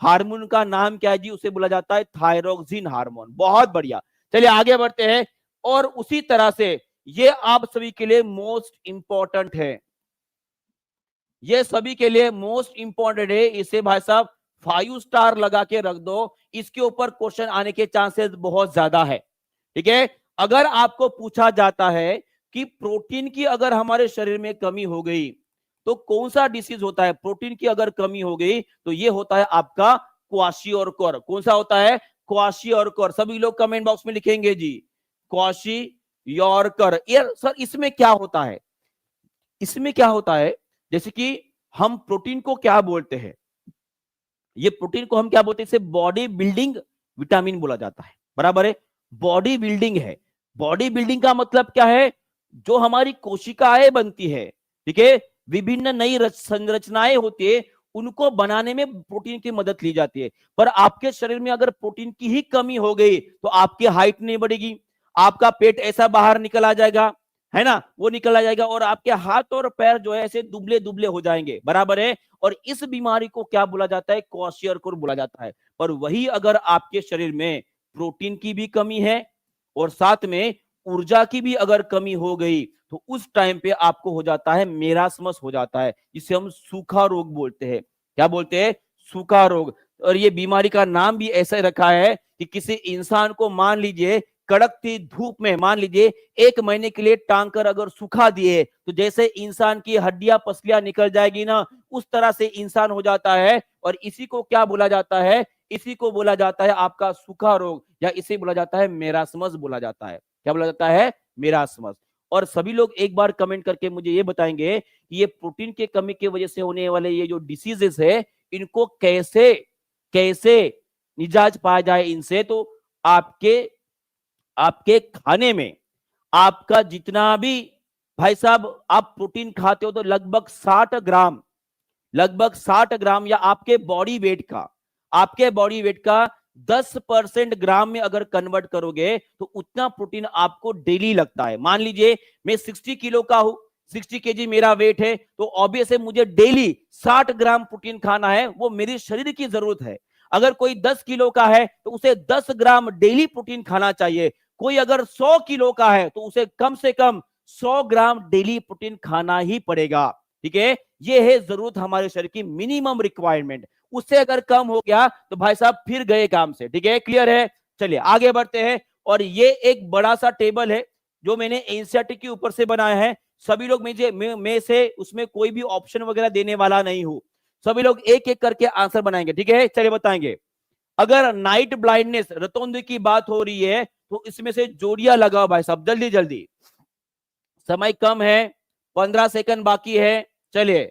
हार्मोन का नाम क्या है जी? उसे बोला जाता है थायरोक्सिन हार्मोन। बहुत बढ़िया। चलिए आगे बढ़ते हैं। और उसी तरह से ये आप सभी के लिए मोस्ट इंपॉर्टेंट है, ये सभी के लिए मोस्ट इंपॉर्टेंट है। इसे भाई साहब 5 स्टार लगा के रख दो, इसके ऊपर क्वेश्चन आने के चांसेस बहुत ज्यादा है। ठीक है? अगर आपको पूछा जाता है कि प्रोटीन की अगर हमारे शरीर में कमी हो गई तो कौन सा डिसीज होता है? प्रोटीन की अगर कमी हो गई तो ये होता है आपका क्वाशियोरकर। कौन सा होता है? क्वाशियोरकर। सभी लोग कमेंट बॉक्स में लिखेंगे जी, क्वाशियोरकर। यार सर इसमें क्या होता है? इसमें क्या होता है? जैसे कि हम प्रोटीन को क्या बोलते हैं? ये प्रोटीन को हम क्या बोलते हैं? इसे बॉडी बिल्डिंग विटामिन बोला जाता है। बराबर है? बॉडी बिल्डिंग है। बॉडी बिल्डिंग का मतलब क्या है? जो हमारी कोशिकाएं बनती है, ठीक है, विभिन्न नई संरचनाएं होती है, उनको बनाने में प्रोटीन की मदद ली जाती है। पर आपके शरीर में अगर प्रोटीन की ही कमी हो गई तो आपकी हाइट नहीं बढ़ेगी, आपका पेट ऐसा बाहर निकल आ जाएगा, है ना, वो निकल आ जाएगा। और आपके हाथ और पैर जो है ऐसे दुबले दुबले हो जाएंगे। बराबर है? और इस बीमारी को क्या बोला जाता है? क्वाशियोरकर बोला जाता है। पर वही अगर आपके शरीर में प्रोटीन की भी कमी है और साथ में ऊर्जा की भी अगर कमी हो गई तो उस टाइम पे आपको हो जाता है मेरास्मस हो जाता है, जिसे हम सूखा रोग बोलते हैं। क्या बोलते हैं? सूखा रोग। और ये बीमारी का नाम भी ऐसा रखा है कि किसी इंसान को मान लीजिए कड़कती धूप में मान लीजिए 1 महीने के लिए टांग कर अगर सुखा दिए तो जैसे इंसान की हड्डियां पसलियां निकल जाएगी ना, उस तरह से इंसान हो जाता है। और इसी को क्या बोला जाता है? इसी को बोला जाता है आपका सूखा रोग, या इसे बोला जाता है मेरास्मस बोला जाता है। क्या बोला जाता है? मेरास्मस। और सभी लोग एक बार कमेंट करके मुझे ये बताएंगे कि ये प्रोटीन की कमी की वजह से होने वाले ये जो डिसीजेस है, इनको कैसे कैसे निजात पाया जाए इनसे। तो आपके आपके खाने में आपका जितना भी भाई साहब आप प्रोटीन खाते हो तो लगभग 60 ग्राम या आपके बॉडी वेट का 10% ग्राम में अगर कन्वर्ट करोगे तो उतना प्रोटीन आपको डेली लगता है। मान लीजिए मैं 60 किलो का हूं, 60 केजी मेरा वेट है, तो ऑब्वियस है मुझे डेली 60 ग्राम प्रोटीन खाना है, वो मेरे शरीर की जरूरत है। अगर कोई 10 किलो का है तो उसे 10 ग्राम डेली प्रोटीन खाना चाहिए। कोई अगर 100 किलो का है तो उसे कम से कम 100 ग्राम डेली प्रोटीन खाना ही पड़ेगा। ठीक है? ये है जरूरत हमारे शरीर की मिनिमम रिक्वायरमेंट। उससे अगर कम हो गया तो भाई साहब फिर गए काम से। ठीक है? क्लियर है? चलिए आगे बढ़ते हैं। और ये एक बड़ा सा टेबल है जो मैंने एनसीईआरटी के ऊपर से बनाया है। सभी लोग मैं से उसमें कोई भी ऑप्शन वगैरह देने वाला नहीं हूं। सभी लोग एक एक करके आंसर बनाएंगे। ठीक है? चलिए बताएंगे। अगर नाइट ब्लाइंडनेस रतौंध की बात हो रही है तो इसमें से जोड़ियां लगाओ भाई साहब, जल्दी जल्दी, समय कम है, 15 सेकंड बाकी है। चलिए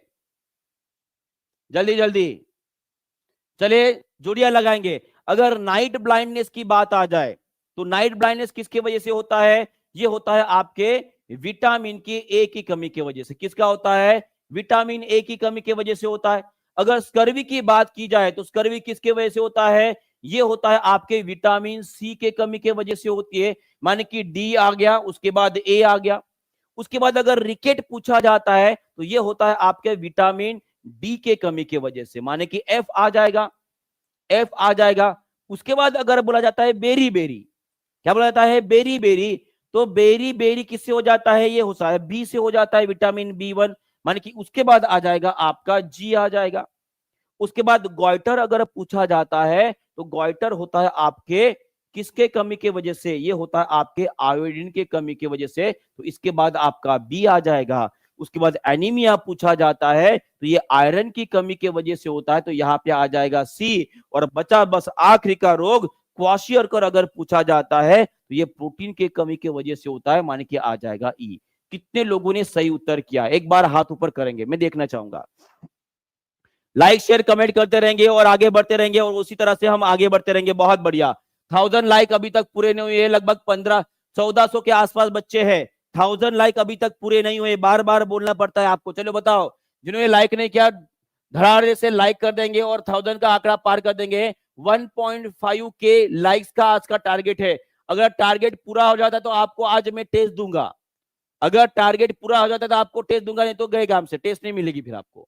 जल्दी जल्दी, चलिए जोड़ियां लगाएंगे। अगर नाइट ब्लाइंडनेस की बात आ जाए तो नाइट ब्लाइंडनेस किसकी वजह से होता है? ये होता है आपके विटामिन की ए की कमी की वजह से। किसका होता है? विटामिन ए की कमी की वजह से होता है। अगर स्कर्वी की बात की जाए तो स्कर्वी किसके वजह से होता है? ये होता है आपके विटामिन सी के कमी के वजह से होती है। माने कि डी आ गया, उसके बाद ए आ गया। उसके बाद अगर रिकेट पूछा जाता है तो ये होता है आपके विटामिन डी के कमी की वजह से, माने कि एफ आ जाएगा, एफ आ जाएगा। उसके बाद अगर बोला जाता है बेरी बेरी, क्या बोला जाता है? बेरी बेरी, तो बेरी बेरी किससे हो जाता है, ये हो सकता है बी से हो जाता है, विटामिन B1, माने कि उसके बाद आ जाएगा आपका जी आ जाएगा। उसके बाद गॉइटर अगर पूछा जाता है तो गॉइटर होता है आपके किसके कमी के वजह से, ये होता है आपके आयोडीन के कमी की वजह से, तो इसके बाद आपका बी आ जाएगा। उसके बाद एनीमिया पूछा जाता है तो ये आयरन की कमी की वजह से होता है, तो यहाँ पे आ जाएगा सी। और बचा बस आखिरी का रोग क्वाशियरकर अगर पूछा जाता है तो ये प्रोटीन की कमी की वजह से होता है, माने कि आ जाएगा ई। कितने लोगों ने सही उत्तर किया, एक बार हाथ ऊपर करेंगे, मैं देखना चाहूंगा। लाइक शेयर कमेंट करते रहेंगे और आगे बढ़ते रहेंगे, और उसी तरह से हम आगे बढ़ते रहेंगे। बहुत बढ़िया। 1000 लाइक अभी तक पूरे नहीं हुए, लगभग 1400 के आसपास बच्चे हैं। 1000 लाइक अभी तक पूरे नहीं हुए, बार बार बोलना पड़ता है आपको। चलो बताओ, जिन्होंने लाइक नहीं किया धड़ाधड़ से लाइक कर देंगे और 1000 का आंकड़ा पार कर देंगे। 1.5 के लाइक्स का आज का टारगेट है। अगर टारगेट पूरा हो जाता तो आपको आज मैं टेस्ट दूंगा। अगर टारगेट पूरा हो जाता तो आपको टेस्ट दूंगा, नहीं तो गए काम से, टेस्ट नहीं मिलेगी फिर आपको।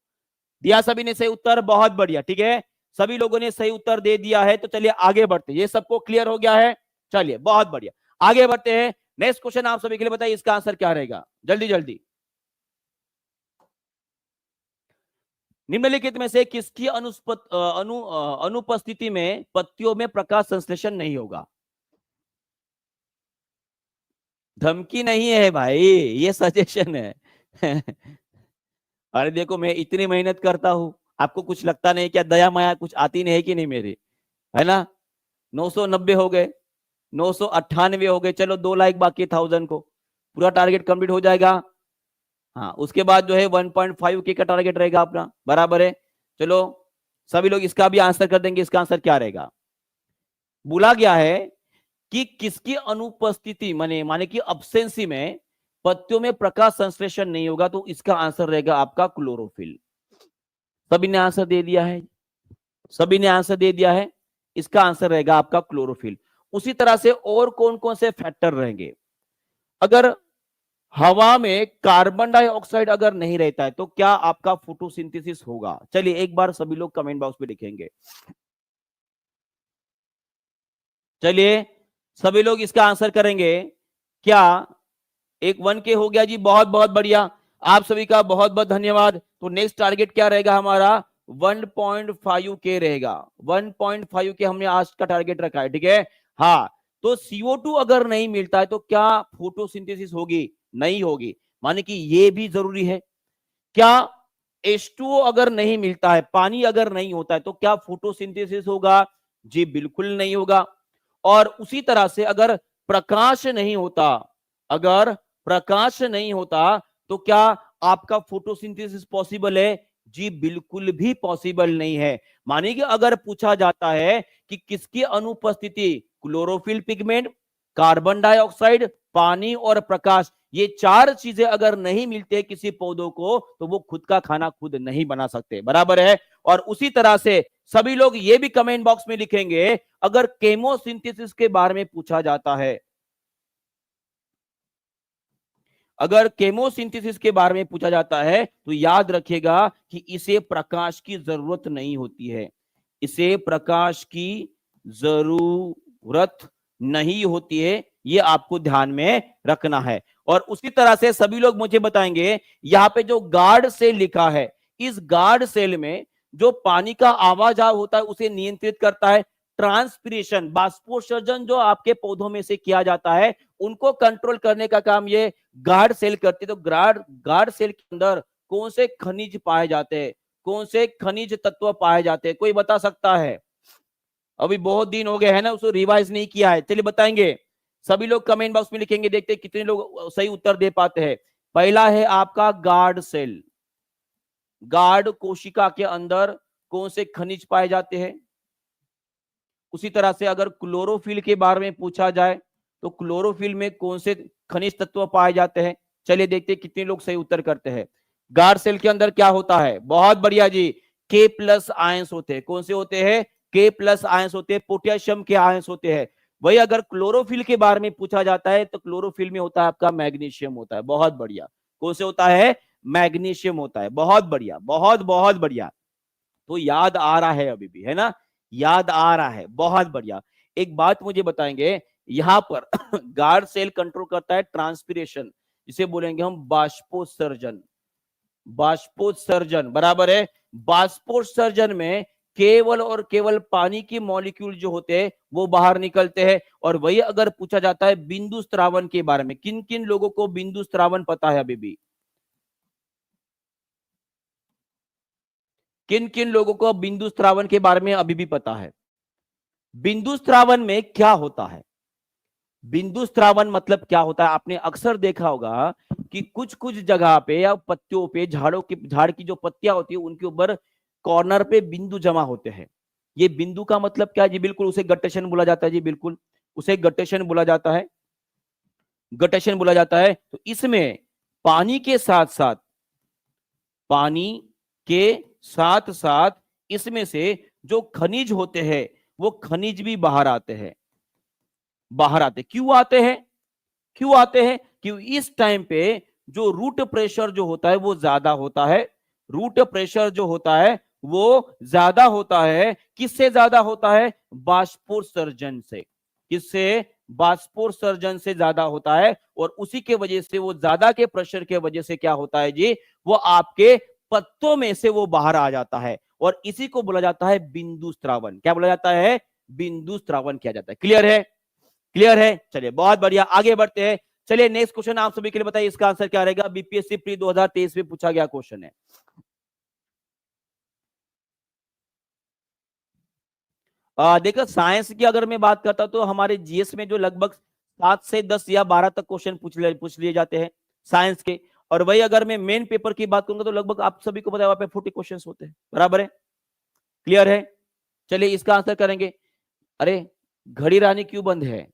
दिया सभी ने सही उत्तर, बहुत बढ़िया। ठीक है, सभी लोगों ने सही उत्तर दे दिया है, तो चलिए आगे बढ़ते हैं। ये सबको क्लियर हो गया है, चलिए बहुत बढ़िया आगे बढ़ते हैं। नेक्स्ट क्वेश्चन आप सभी के लिए बताइए, इसका आंसर क्या रहेगा, जल्दी जल्दी। निम्नलिखित में से किसकी अनुपस्थिति में पत्तियों में प्रकाश संश्लेषण नहीं होगा? धमकी नहीं है भाई, ये सजेशन है। अरे देखो, मैं इतनी मेहनत करता हूं, आपको कुछ लगता नहीं क्या? दया माया कुछ आती नहीं है कि नहीं मेरी, है ना? 990 हो गए, 998 हो गए। चलो 2 लाइक बाकी 1000 को, पूरा टारगेट कंप्लीट हो जाएगा। हाँ, उसके बाद जो है 1.5 के का टारगेट रहेगा अपना, बराबर है। चलो सभी लोग इसका भी आंसर कर देंगे। इसका आंसर क्या रहेगा? बोला गया है कि किसकी अनुपस्थिति माने कि अब्सेंसी में पत्तियों में प्रकाश संश्लेषण नहीं होगा, तो इसका आंसर रहेगा आपका क्लोरोफिल। सभी ने आंसर दे दिया है, सभी ने आंसर दे दिया है। इसका आंसर रहेगा आपका क्लोरोफिल। उसी तरह से और कौन कौन से फैक्टर रहेंगे? अगर हवा में कार्बन डाइऑक्साइड अगर नहीं रहता है तो क्या आपका फोटोसिंथेसिस होगा? चलिए एक बार सभी लोग कमेंट बॉक्स में लिखेंगे। चलिए सभी लोग इसका आंसर करेंगे। क्या एक 1K हो गया जी, बहुत बहुत बढ़िया। आप सभी का बहुत बहुत धन्यवाद। तो नेक्स्ट टारगेट क्या रहेगा हमारा? 1.5K रहेगा। 1.5K हमने आज का टारगेट रखा है, ठीक है। हाँ, तो CO2 अगर नहीं मिलता है तो क्या फोटोसिंथेसिस होगी? नहीं होगी, माने कि ये भी जरूरी है। क्या H2O अगर नहीं मिलता है, पानी अगर नहीं होता है, तो क्या फोटोसिंथेसिस होगा? जी बिल्कुल नहीं होगा। और उसी तरह से अगर प्रकाश नहीं होता, अगर प्रकाश नहीं होता तो क्या आपका फोटोसिंथेसिस पॉसिबल है? जी बिल्कुल भी पॉसिबल नहीं है। मानिए कि अगर पूछा जाता है कि किसकी अनुपस्थिति, क्लोरोफिल पिगमेंट, कार्बन डाइऑक्साइड, पानी और प्रकाश, ये 4 चीजें अगर नहीं मिलते किसी पौधों को तो वो खुद का खाना खुद नहीं बना सकते, बराबर है। और उसी तरह से सभी लोग ये भी कमेंट बॉक्स में लिखेंगे, अगर केमोसिंथेसिस के बारे में पूछा जाता है, अगर केमोसिंथेसिस के बारे में पूछा जाता है तो याद रखिएगा कि इसे प्रकाश की जरूरत नहीं होती है, इसे प्रकाश की जरूरत नहीं होती है, ये आपको ध्यान में रखना है। और उसी तरह से सभी लोग मुझे बताएंगे, यहां पे जो गार्ड सेल लिखा है, इस गार्ड सेल में जो पानी का आवाजाव होता है उसे नियंत्रित करता है। ट्रांसपिरेशन, बाष्पोत्सर्जन जो आपके पौधों में से किया जाता है, उनको कंट्रोल करने का काम ये गार्ड सेल करती है। तो गार्ड सेल के अंदर कौन से खनिज पाए जाते हैं, कौन से खनिज तत्व पाए जाते हैं? कोई बता सकता है? अभी बहुत दिन हो गए हैं ना, उसको रिवाइज नहीं किया है। चलिए बताएंगे, सभी लोग कमेंट बॉक्स में लिखेंगे, देखते हैं कितने लोग सही उत्तर दे पाते हैं। पहला है आपका गार्ड सेल। गार्ड कोशिका के अंदर कौन से खनिज पाए जाते हैं? उसी तरह से अगर क्लोरोफिल के बारे में पूछा जाए तो क्लोरोफिल में कौन से खनिज तत्व पाए जाते हैं? चलिए देखते हैं कितने लोग सही उत्तर करते हैं। गार्ड सेल के अंदर क्या होता है? बहुत बढ़िया जी, K+ आयंस होते हैं। कौन से होते हैं? K+ आयंस होते हैं, पोटेशियम के आयंस होते हैं। वही अगर क्लोरोफिल के बारे में पूछा जाता है तो क्लोरोफिल में होता है आपका मैग्नीशियम होता है। बहुत बढ़िया। कौन से होता है? मैग्नीशियम होता है। बहुत बढ़िया, बहुत बहुत बढ़िया। तो याद आ रहा है अभी भी, है ना? याद आ रहा है, बहुत बढ़िया। एक बात मुझे बताएंगे, यहां पर गार्ड सेल कंट्रोल करता है ट्रांसपीरेशन, जिसे बोलेंगे हम बाष्पोत्सर्जन। बाष्पोत्सर्जन बराबर है, बाष्पोत्सर्जन में केवल और केवल पानी की मॉलिक्यूल जो होते हैं वो बाहर निकलते हैं। और वही अगर पूछा जाता है बिंदु स्त्रावन के बारे में, किन किन लोगों को बिंदु स्त्रावन पता है अभी भी? किन किन लोगों को बिंदु स्त्रावन के बारे में अभी भी पता है? बिंदु स्त्रावन में क्या होता है? बिंदु स्त्रावन मतलब क्या होता है? आपने अक्सर देखा होगा कि कुछ कुछ जगह पे या पत्तियों पे, झाड़ की जो पत्तियां होती है उनके ऊपर कॉर्नर पे बिंदु जमा होते हैं। ये बिंदु का मतलब क्या है जी? बिल्कुल उसे गट्टेशन बोला जाता है जी, बिल्कुल उसे गट्टेशन बोला जाता है, गट्टेशन बोला जाता है। तो इसमें पानी के साथ साथ, पानी के साथ साथ इसमें से जो खनिज होते हैं वो खनिज भी बाहर आते हैं, बाहर आते। क्यों आते हैं? क्यों आते हैं? क्यों इस टाइम पे जो रूट प्रेशर जो होता है वो ज्यादा होता है। रूट प्रेशर जो होता है वो ज्यादा होता है। किससे ज्यादा होता है? बाष्पोत्सर्जन से। किससे? बाष्पोत्सर्जन से ज्यादा होता है। और उसी के वजह से, वो ज्यादा के प्रेशर के वजह से क्या होता है जी? वो आपके पत्तों में से वो बाहर आ जाता है। और इसी को बोला जाता है बिंदु स्त्रावन। क्या बोला जाता है? बिंदु स्त्रावन किया जाता है। क्लियर है? क्लियर है? चलिए बहुत बढ़िया, आगे बढ़ते हैं। चलिए नेक्स्ट क्वेश्चन आप सभी के लिए बताइए, इसका आंसर क्या रहेगा? बीपीएससी प्री 2023 में पूछा गया क्वेश्चन है। देखो साइंस की अगर मैं बात करता तो हमारे जीएस में जो लगभग 7 से 10 या 12 तक क्वेश्चन पूछ लिए जाते हैं साइंस के। और वही अगर मैं मेन पेपर की बात करूंगा तो लगभग आप सभी को पता है वहां पे 40 क्वेश्चन होते हैं। बराबर है? क्लियर है? चलिए इसका आंसर करेंगे। अरे घड़ी रानी क्यों बंद है?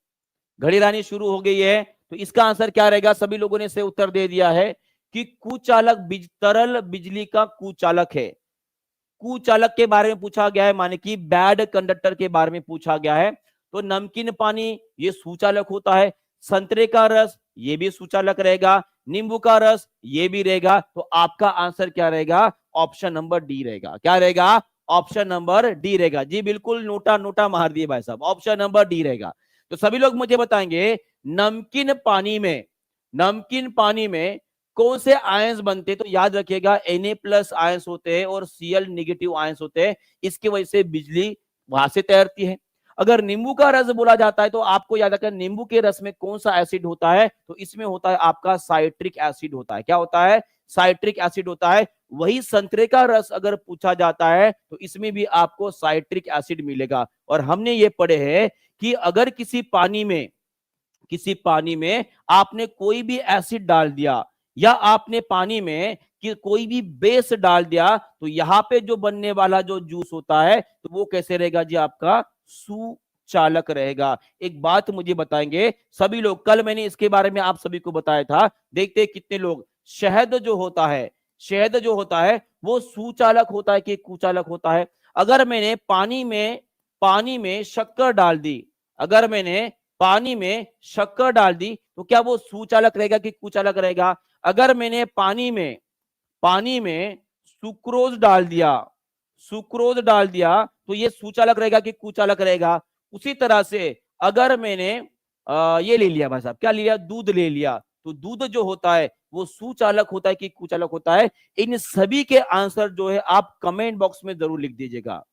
घड़ी रानी शुरू हो गई है। तो इसका आंसर क्या रहेगा? सभी लोगों ने से उत्तर दे दिया है कि कुचालक तरल बिजली का कुचालक है। कुचालक के बारे में पूछा गया है, माने कि बैड कंडक्टर के बारे में पूछा गया है। तो नमकीन पानी ये सुचालक होता है। संतरे का रस ये भी सुचालक रहेगा। नींबू का रस ये भी रहेगा। तो आपका आंसर क्या रहेगा? ऑप्शन नंबर डी रहेगा। क्या रहेगा? ऑप्शन नंबर डी रहेगा जी, बिल्कुल नोटा नोटा मार दिए भाई साहब, ऑप्शन नंबर डी रहेगा। तो सभी लोग मुझे बताएंगे नमकीन पानी में, नमकीन पानी में कौन से आयंस बनते हैं? तो याद रखिएगा Na+ आयंस होते हैं और Cl नेगेटिव आयंस होते हैं। इसकी वजह से बिजली वहां से तैरती है। अगर नींबू का रस बोला जाता है तो आपको याद रखना नींबू के रस में कौन सा एसिड होता है? तो इसमें होता है आपका साइट्रिक एसिड होता है। क्या होता है? साइट्रिक एसिड होता है। वही संतरे का रस अगर पूछा जाता है तो इसमें भी आपको साइट्रिक एसिड मिलेगा। और हमने ये पढ़े हैं कि अगर किसी पानी में, किसी पानी में आपने कोई भी एसिड डाल दिया या आपने पानी में कि कोई भी बेस डाल दिया तो यहां पे जो बनने वाला जो जूस होता है तो वो कैसे रहेगा जी? आपका सुचालक रहेगा। एक बात मुझे बताएंगे सभी लोग, कल मैंने इसके बारे में आप सभी को बताया था, देखते कितने लोग, शहद जो होता है, शहद जो होता है वो सुचालक होता है कि कुचालक होता है? अगर मैंने पानी में शक्कर डाल दी, अगर मैंने पानी में शक्कर डाल दी तो क्या वो सुचालक रहेगा कि कुचालक रहेगा? अगर मैंने पानी में सुक्रोज डाल दिया, सुक्रोज डाल दिया तो ये सुचालक रहेगा कि कुचालक रहेगा? उसी तरह से अगर मैंने ये ले लिया भाई साहब, क्या ले लिया? दूध ले लिया, तो दूध जो होता है वो सुचालक होता है कि कुचालक होता है? इन सभी के आंसर जो है आप कमेंट बॉक्स में जरूर लिख दीजिएगा।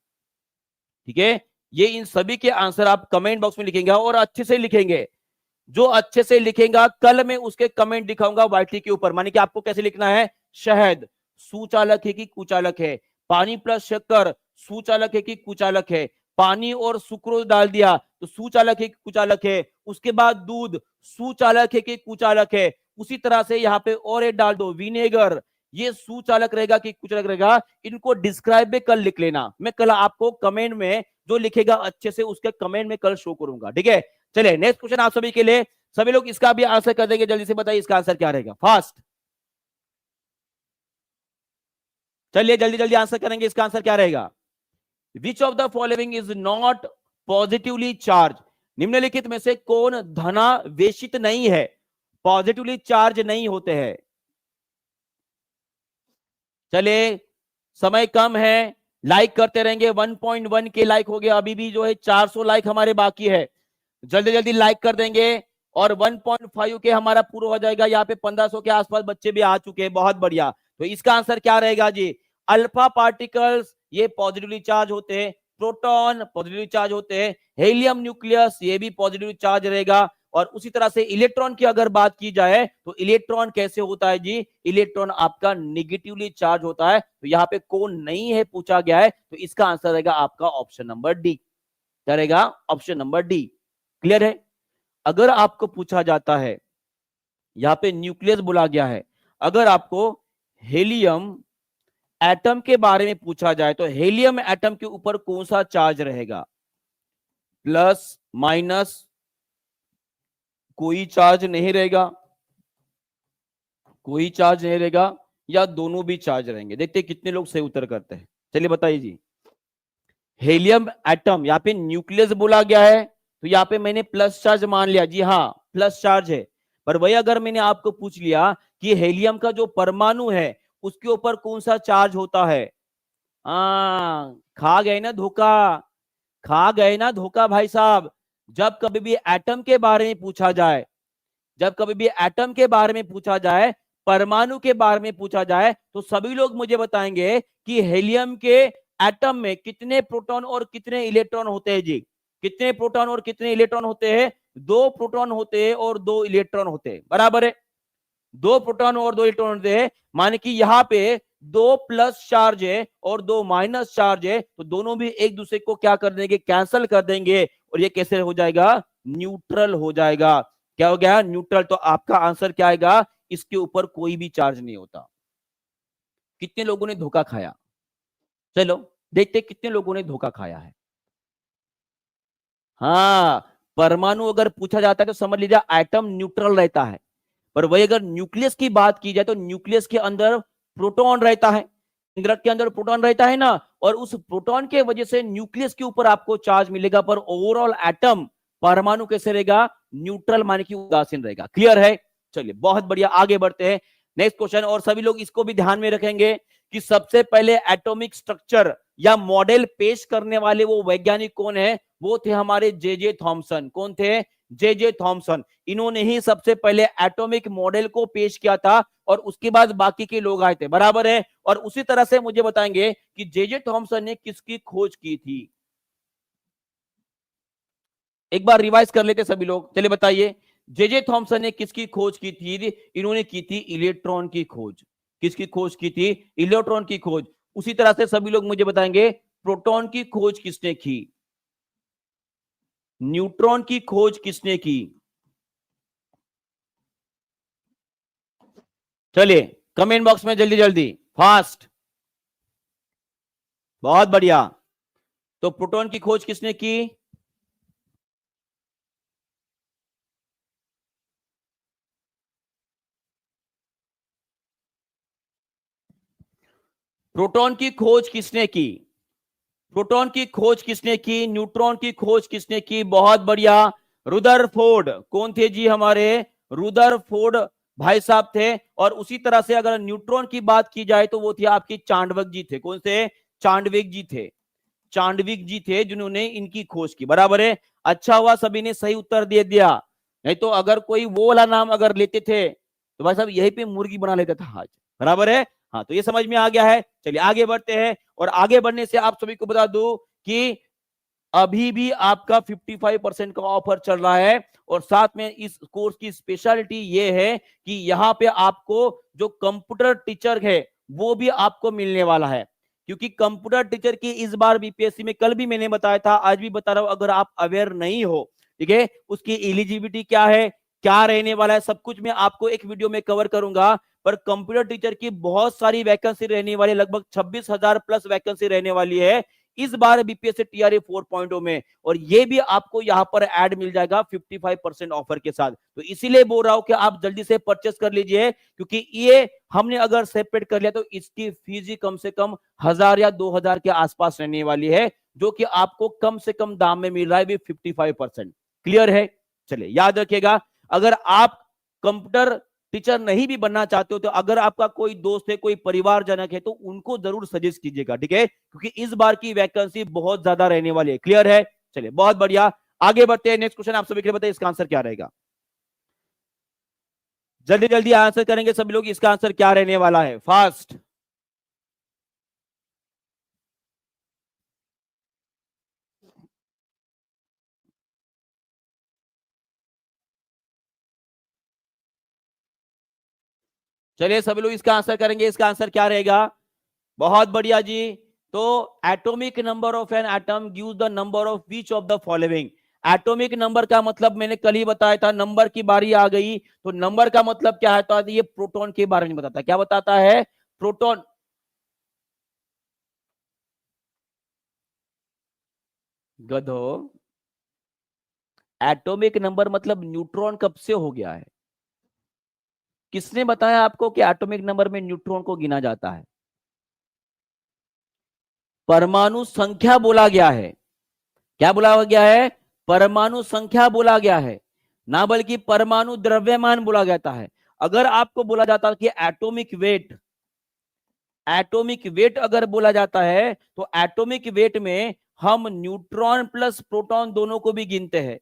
ठीक है? ये इन सभी के आंसर आप कमेंट बॉक्स में लिखेंगे और अच्छे से लिखेंगे। जो अच्छे से लिखेगा कल मैं उसके कमेंट दिखाऊंगा वाइटी के ऊपर। माने कि आपको कैसे लिखना है? शहद सुचालक है कि कुचालक है? पानी प्लस शक्कर सुचालक है कि कुचालक है? पानी और सुक्रोज डाल दिया तो सुचालक है कि कुचालक है? उसके बाद दूध सुचालक है कि कुचालक है? उसी तरह से यहाँ पे और एक डाल दो विनेगर, ये सुचालक रहेगा कि कुचालक रहेगा? इनको डिस्क्राइब में कल लिख लेना। मैं कल आपको कमेंट में जो लिखेगा अच्छे से उसके कमेंट में कल शो करूंगा। ठीक है? चलिए नेक्स्ट क्वेश्चन आप सभी के लिए, सभी लोग इसका भी आंसर कर देंगे। जल्दी से बताइए इसका आंसर क्या रहेगा? फास्ट, चलिए जल्दी जल्दी आंसर करेंगे। इसका आंसर क्या रहेगा? Which of the following is not positively charge? निम्नलिखित में से कौन धनावेशित नहीं है, पॉजिटिवली चार्ज नहीं होते हैं? चलिए समय कम है, लाइक करते रहेंगे। 1.1 के लाइक हो गया, अभी भी जो है 400 लाइक हमारे बाकी है। जल्दी जल्दी लाइक कर देंगे और 1.5 के हमारा पूरा हो जाएगा। यहाँ पे 1500 के आसपास बच्चे भी आ चुके हैं, बहुत बढ़िया। तो इसका आंसर क्या रहेगा जी? अल्फा पार्टिकल्स ये पॉजिटिवली चार्ज होते हैं, प्रोटॉन पॉजिटिवली चार्ज होते हैं, हेलियम न्यूक्लियस ये भी पॉजिटिवली चार्ज रहेगा। और उसी तरह से इलेक्ट्रॉन की अगर बात की जाए तो इलेक्ट्रॉन कैसे होता है जी? इलेक्ट्रॉन आपका नेगेटिवली चार्ज होता है। तो यहाँ पे कौन नहीं है पूछा गया है, तो इसका आंसर रहेगा आपका ऑप्शन नंबर डी। क्या रहेगा? Option number D. क्लियर है? अगर आपको पूछा जाता है, यहां पे न्यूक्लियस बोला गया है, अगर आपको हेलियम एटम के बारे में पूछा जाए तो हेलियम एटम के ऊपर कौन सा चार्ज रहेगा? प्लस माइनस, कोई चार्ज नहीं रहेगा, कोई चार्ज नहीं रहेगा, या दोनों भी चार्ज रहेंगे? देखते हैं कितने लोग सही उत्तर करते हैं। चलिए बताइए जी। हेलियम एटम, यहाँ पे न्यूक्लियस बोला गया है तो यहाँ पे मैंने प्लस चार्ज मान लिया जी, हाँ प्लस चार्ज है। पर वही अगर मैंने आपको पूछ लिया कि हेलियम का जो परमाणु है उसके ऊपर कौन सा चार्ज होता है, खा गए ना धोखा, खा गए ना धोखा भाई साहब। जब कभी भी एटम के बारे में पूछा जाए, जब कभी भी एटम के बारे में पूछा जाए, परमाणु के बारे में पूछा जाए, तो सभी लोग मुझे बताएंगे कि हेलियम के एटम में कितने प्रोटॉन और कितने इलेक्ट्रॉन होते हैं जी? कितने प्रोटॉन और कितने इलेक्ट्रॉन होते हैं? 2 प्रोटॉन होते हैं और 2 इलेक्ट्रॉन होते हैं, बराबर है? 2 प्रोटॉन और 2 इलेक्ट्रॉन होते हैं, माने कि यहाँ पे 2 प्लस चार्ज है और 2 माइनस चार्ज है, तो दोनों भी एक दूसरे को क्या कर देंगे? कैंसल कर देंगे। और ये कैसे हो जाएगा? न्यूट्रल हो जाएगा। क्या हो गया? न्यूट्रल। तो आपका आंसर क्या आएगा? इसके ऊपर कोई भी चार्ज नहीं होता। कितने लोगों ने धोखा खाया? चलो देखते कितने लोगों ने धोखा खाया है। हाँ, परमाणु अगर पूछा जाता है तो समझ लीजिए एटम न्यूट्रल रहता है। पर वही अगर न्यूक्लियस की बात की जाए तो न्यूक्लियस के अंदर प्रोटॉन रहता है, केंद्रक के अंदर प्रोटॉन रहता है ना, और उस प्रोटॉन के वजह से न्यूक्लियस के ऊपर आपको चार्ज मिलेगा। पर ओवरऑल एटम, परमाणु कैसे रहेगा? न्यूट्रल, माने कि उदासीन रहेगा। क्लियर है? चलिए बहुत बढ़िया, आगे बढ़ते हैं नेक्स्ट क्वेश्चन। और सभी लोग इसको भी ध्यान में रखेंगे कि सबसे पहले एटॉमिक स्ट्रक्चर या मॉडल पेश करने वाले वो वैज्ञानिक कौन है? वो थे हमारे जे थॉमसन। कौन थे? J Thomson. इन्होंने ही सबसे पहले एटॉमिक मॉडल को पेश किया था और उसके बाद बाकी के लोग आए थे, बराबर है? और उसी तरह से मुझे बताएंगे कि जे थॉमसन ने किसकी खोज की थी? एक बार रिवाइज कर लेते सभी लोग। चलिए बताइए, जे थॉमसन ने किसकी खोज की थी? इन्होंने की थी इलेक्ट्रॉन की खोज। किसकी खोज की थी? इलेक्ट्रॉन की खोज। उसी तरह से सभी लोग मुझे बताएंगे प्रोटॉन की खोज किसने की? न्यूट्रॉन की खोज किसने की? चलिए कमेंट बॉक्स में जल्दी जल्दी, फास्ट। बहुत बढ़िया। तो प्रोटॉन की खोज किसने की? प्रोटॉन की खोज किसने की? प्रोटॉन की खोज किसने की? न्यूट्रॉन की खोज किसने की? बहुत बढ़िया, रुदरफोर्ड। कौन थे जी? हमारे रुदरफोर्ड भाई साहब थे। और उसी तरह से अगर न्यूट्रॉन की बात की जाए तो वो थे आपके चांडविक जी थे। कौन से? चांडविक जी थे। चांडविक जी थे जिन्होंने इनकी खोज की, बराबर है? अच्छा हुआ सभी ने सही उत्तर दे दिया, नहीं तो अगर कोई वो वाला नाम अगर लेते थे तो भाई साहब यही पे मुर्गी बना लेता था आज, बराबर है? हाँ, तो ये समझ में आ गया है। चलिए आगे बढ़ते हैं। और आगे बढ़ने से आप सभी को बता दूं कि अभी भी आपका 55% का ऑफर चल रहा है। और साथ में इस कोर्स की स्पेशलिटी ये है कि यहाँ पे आपको जो कंप्यूटर टीचर है वो भी आपको मिलने वाला है। क्योंकि कंप्यूटर टीचर की इस बार बीपीएससी में, कल भी मैंने बताया था, आज भी बता रहा हूं, अगर आप अवेयर नहीं हो, ठीक है, उसकी एलिजिबिलिटी क्या है, क्या रहने वाला है, सब कुछ मैं आपको एक वीडियो में कवर करूंगा। पर कंप्यूटर टीचर की बहुत सारी वैकेंसी रहने वाली, लगभग 26,000 प्लस वैकेंसी रहने वाली है इस बार बीपीएससी टीआरई 4.0 में। और ये भी आपको यहां पर ऐड मिल जाएगा 55% ऑफर के साथ। तो इसीलिए बोल रहा हूं कि आप जल्दी से परचेस कर लीजिए, क्योंकि ये हमने अगर सेपरेट कर लिया तो इसकी फीस ही कम से कम 1000 या 2000 के आसपास रहने वाली है, जो कि आपको कम से कम दाम में मिल रहा है भी 55%। क्लियर है? चलिए याद रखिएगा, अगर आप कंप्यूटर टीचर नहीं भी बनना चाहते हो तो अगर आपका कोई दोस्त है, कोई परिवारजनक है, तो उनको जरूर सजेस्ट कीजिएगा, ठीक है? क्योंकि इस बार की वैकेंसी बहुत ज्यादा रहने वाली है। क्लियर है? चलिए बहुत बढ़िया, आगे बढ़ते हैं, नेक्स्ट क्वेश्चन आप सभी के लिए बताइए इसका आंसर क्या रहेगा। जल्दी जल्दी आंसर करेंगे सभी लोग, इसका आंसर क्या रहने वाला है, फास्ट। चलिए सभी लोग इसका आंसर करेंगे, इसका आंसर क्या रहेगा। बहुत बढ़िया जी। तो atomic number of an atom gives the number of which of the following. Atomic number का मतलब मैंने कल ही बताया था, नंबर की बारी आ गई तो नंबर का मतलब क्या है, तो ये प्रोटॉन के बारे में बताता है। क्या बताता है, प्रोटॉन। गधो, एटॉमिक नंबर मतलब न्यूट्रॉन कब से हो गया है। किसने बताया आपको कि एटॉमिक नंबर में न्यूट्रॉन को गिना जाता है। परमाणु संख्या बोला गया है। क्या बोला गया है, परमाणु संख्या बोला गया है, ना बल्कि परमाणु द्रव्यमान बोला जाता है। अगर आपको बोला जाता है कि एटॉमिक वेट, एटॉमिक वेट अगर बोला जाता है तो एटॉमिक वेट में हम न्यूट्रॉन प्लस प्रोटॉन दोनों को भी गिनते हैं।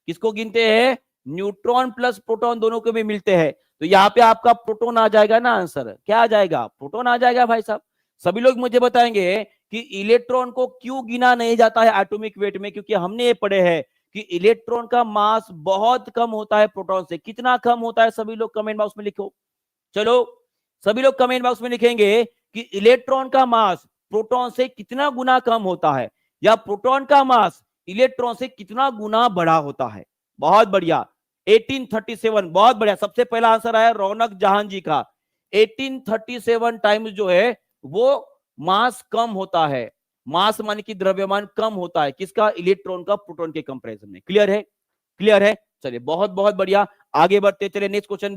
किसको गिनते हैं, न्यूट्रॉन प्लस प्रोटॉन दोनों को भी मिलते हैं। तो यहाँ पे आपका प्रोटॉन आ जाएगा ना, आंसर क्या आ जाएगा, प्रोटॉन आ जाएगा भाई साहब। सभी लोग मुझे बताएंगे कि इलेक्ट्रॉन को क्यों गिना नहीं जाता है एटॉमिक वेट में, क्योंकि हमने ये पढ़े हैं कि इलेक्ट्रॉन का मास बहुत कम होता है प्रोटॉन से। कितना कम होता है, सभी लोग कमेंट बॉक्स में लिखो। चलो सभी लोग कमेंट बॉक्स में लिखेंगे कि इलेक्ट्रॉन का मास प्रोटॉन से कितना गुना कम होता है, या प्रोटॉन का मास इलेक्ट्रॉन से कितना गुना बड़ा होता है। बहुत बढ़िया, 1837, बहुत बढ़िया। सबसे पहला आंसर आया रौनक जहां जी का। 1837 टाइम्स जो है वो मास कम होता है, मास मान की द्रव्यमान कम होता है, किसका, इलेक्ट्रॉन का प्रोटॉन के कंपैरिजन में। क्लियर है, क्लियर है। चलिए बहुत बहुत बढ़िया, आगे बढ़ते चले नेक्स्ट क्वेश्चन।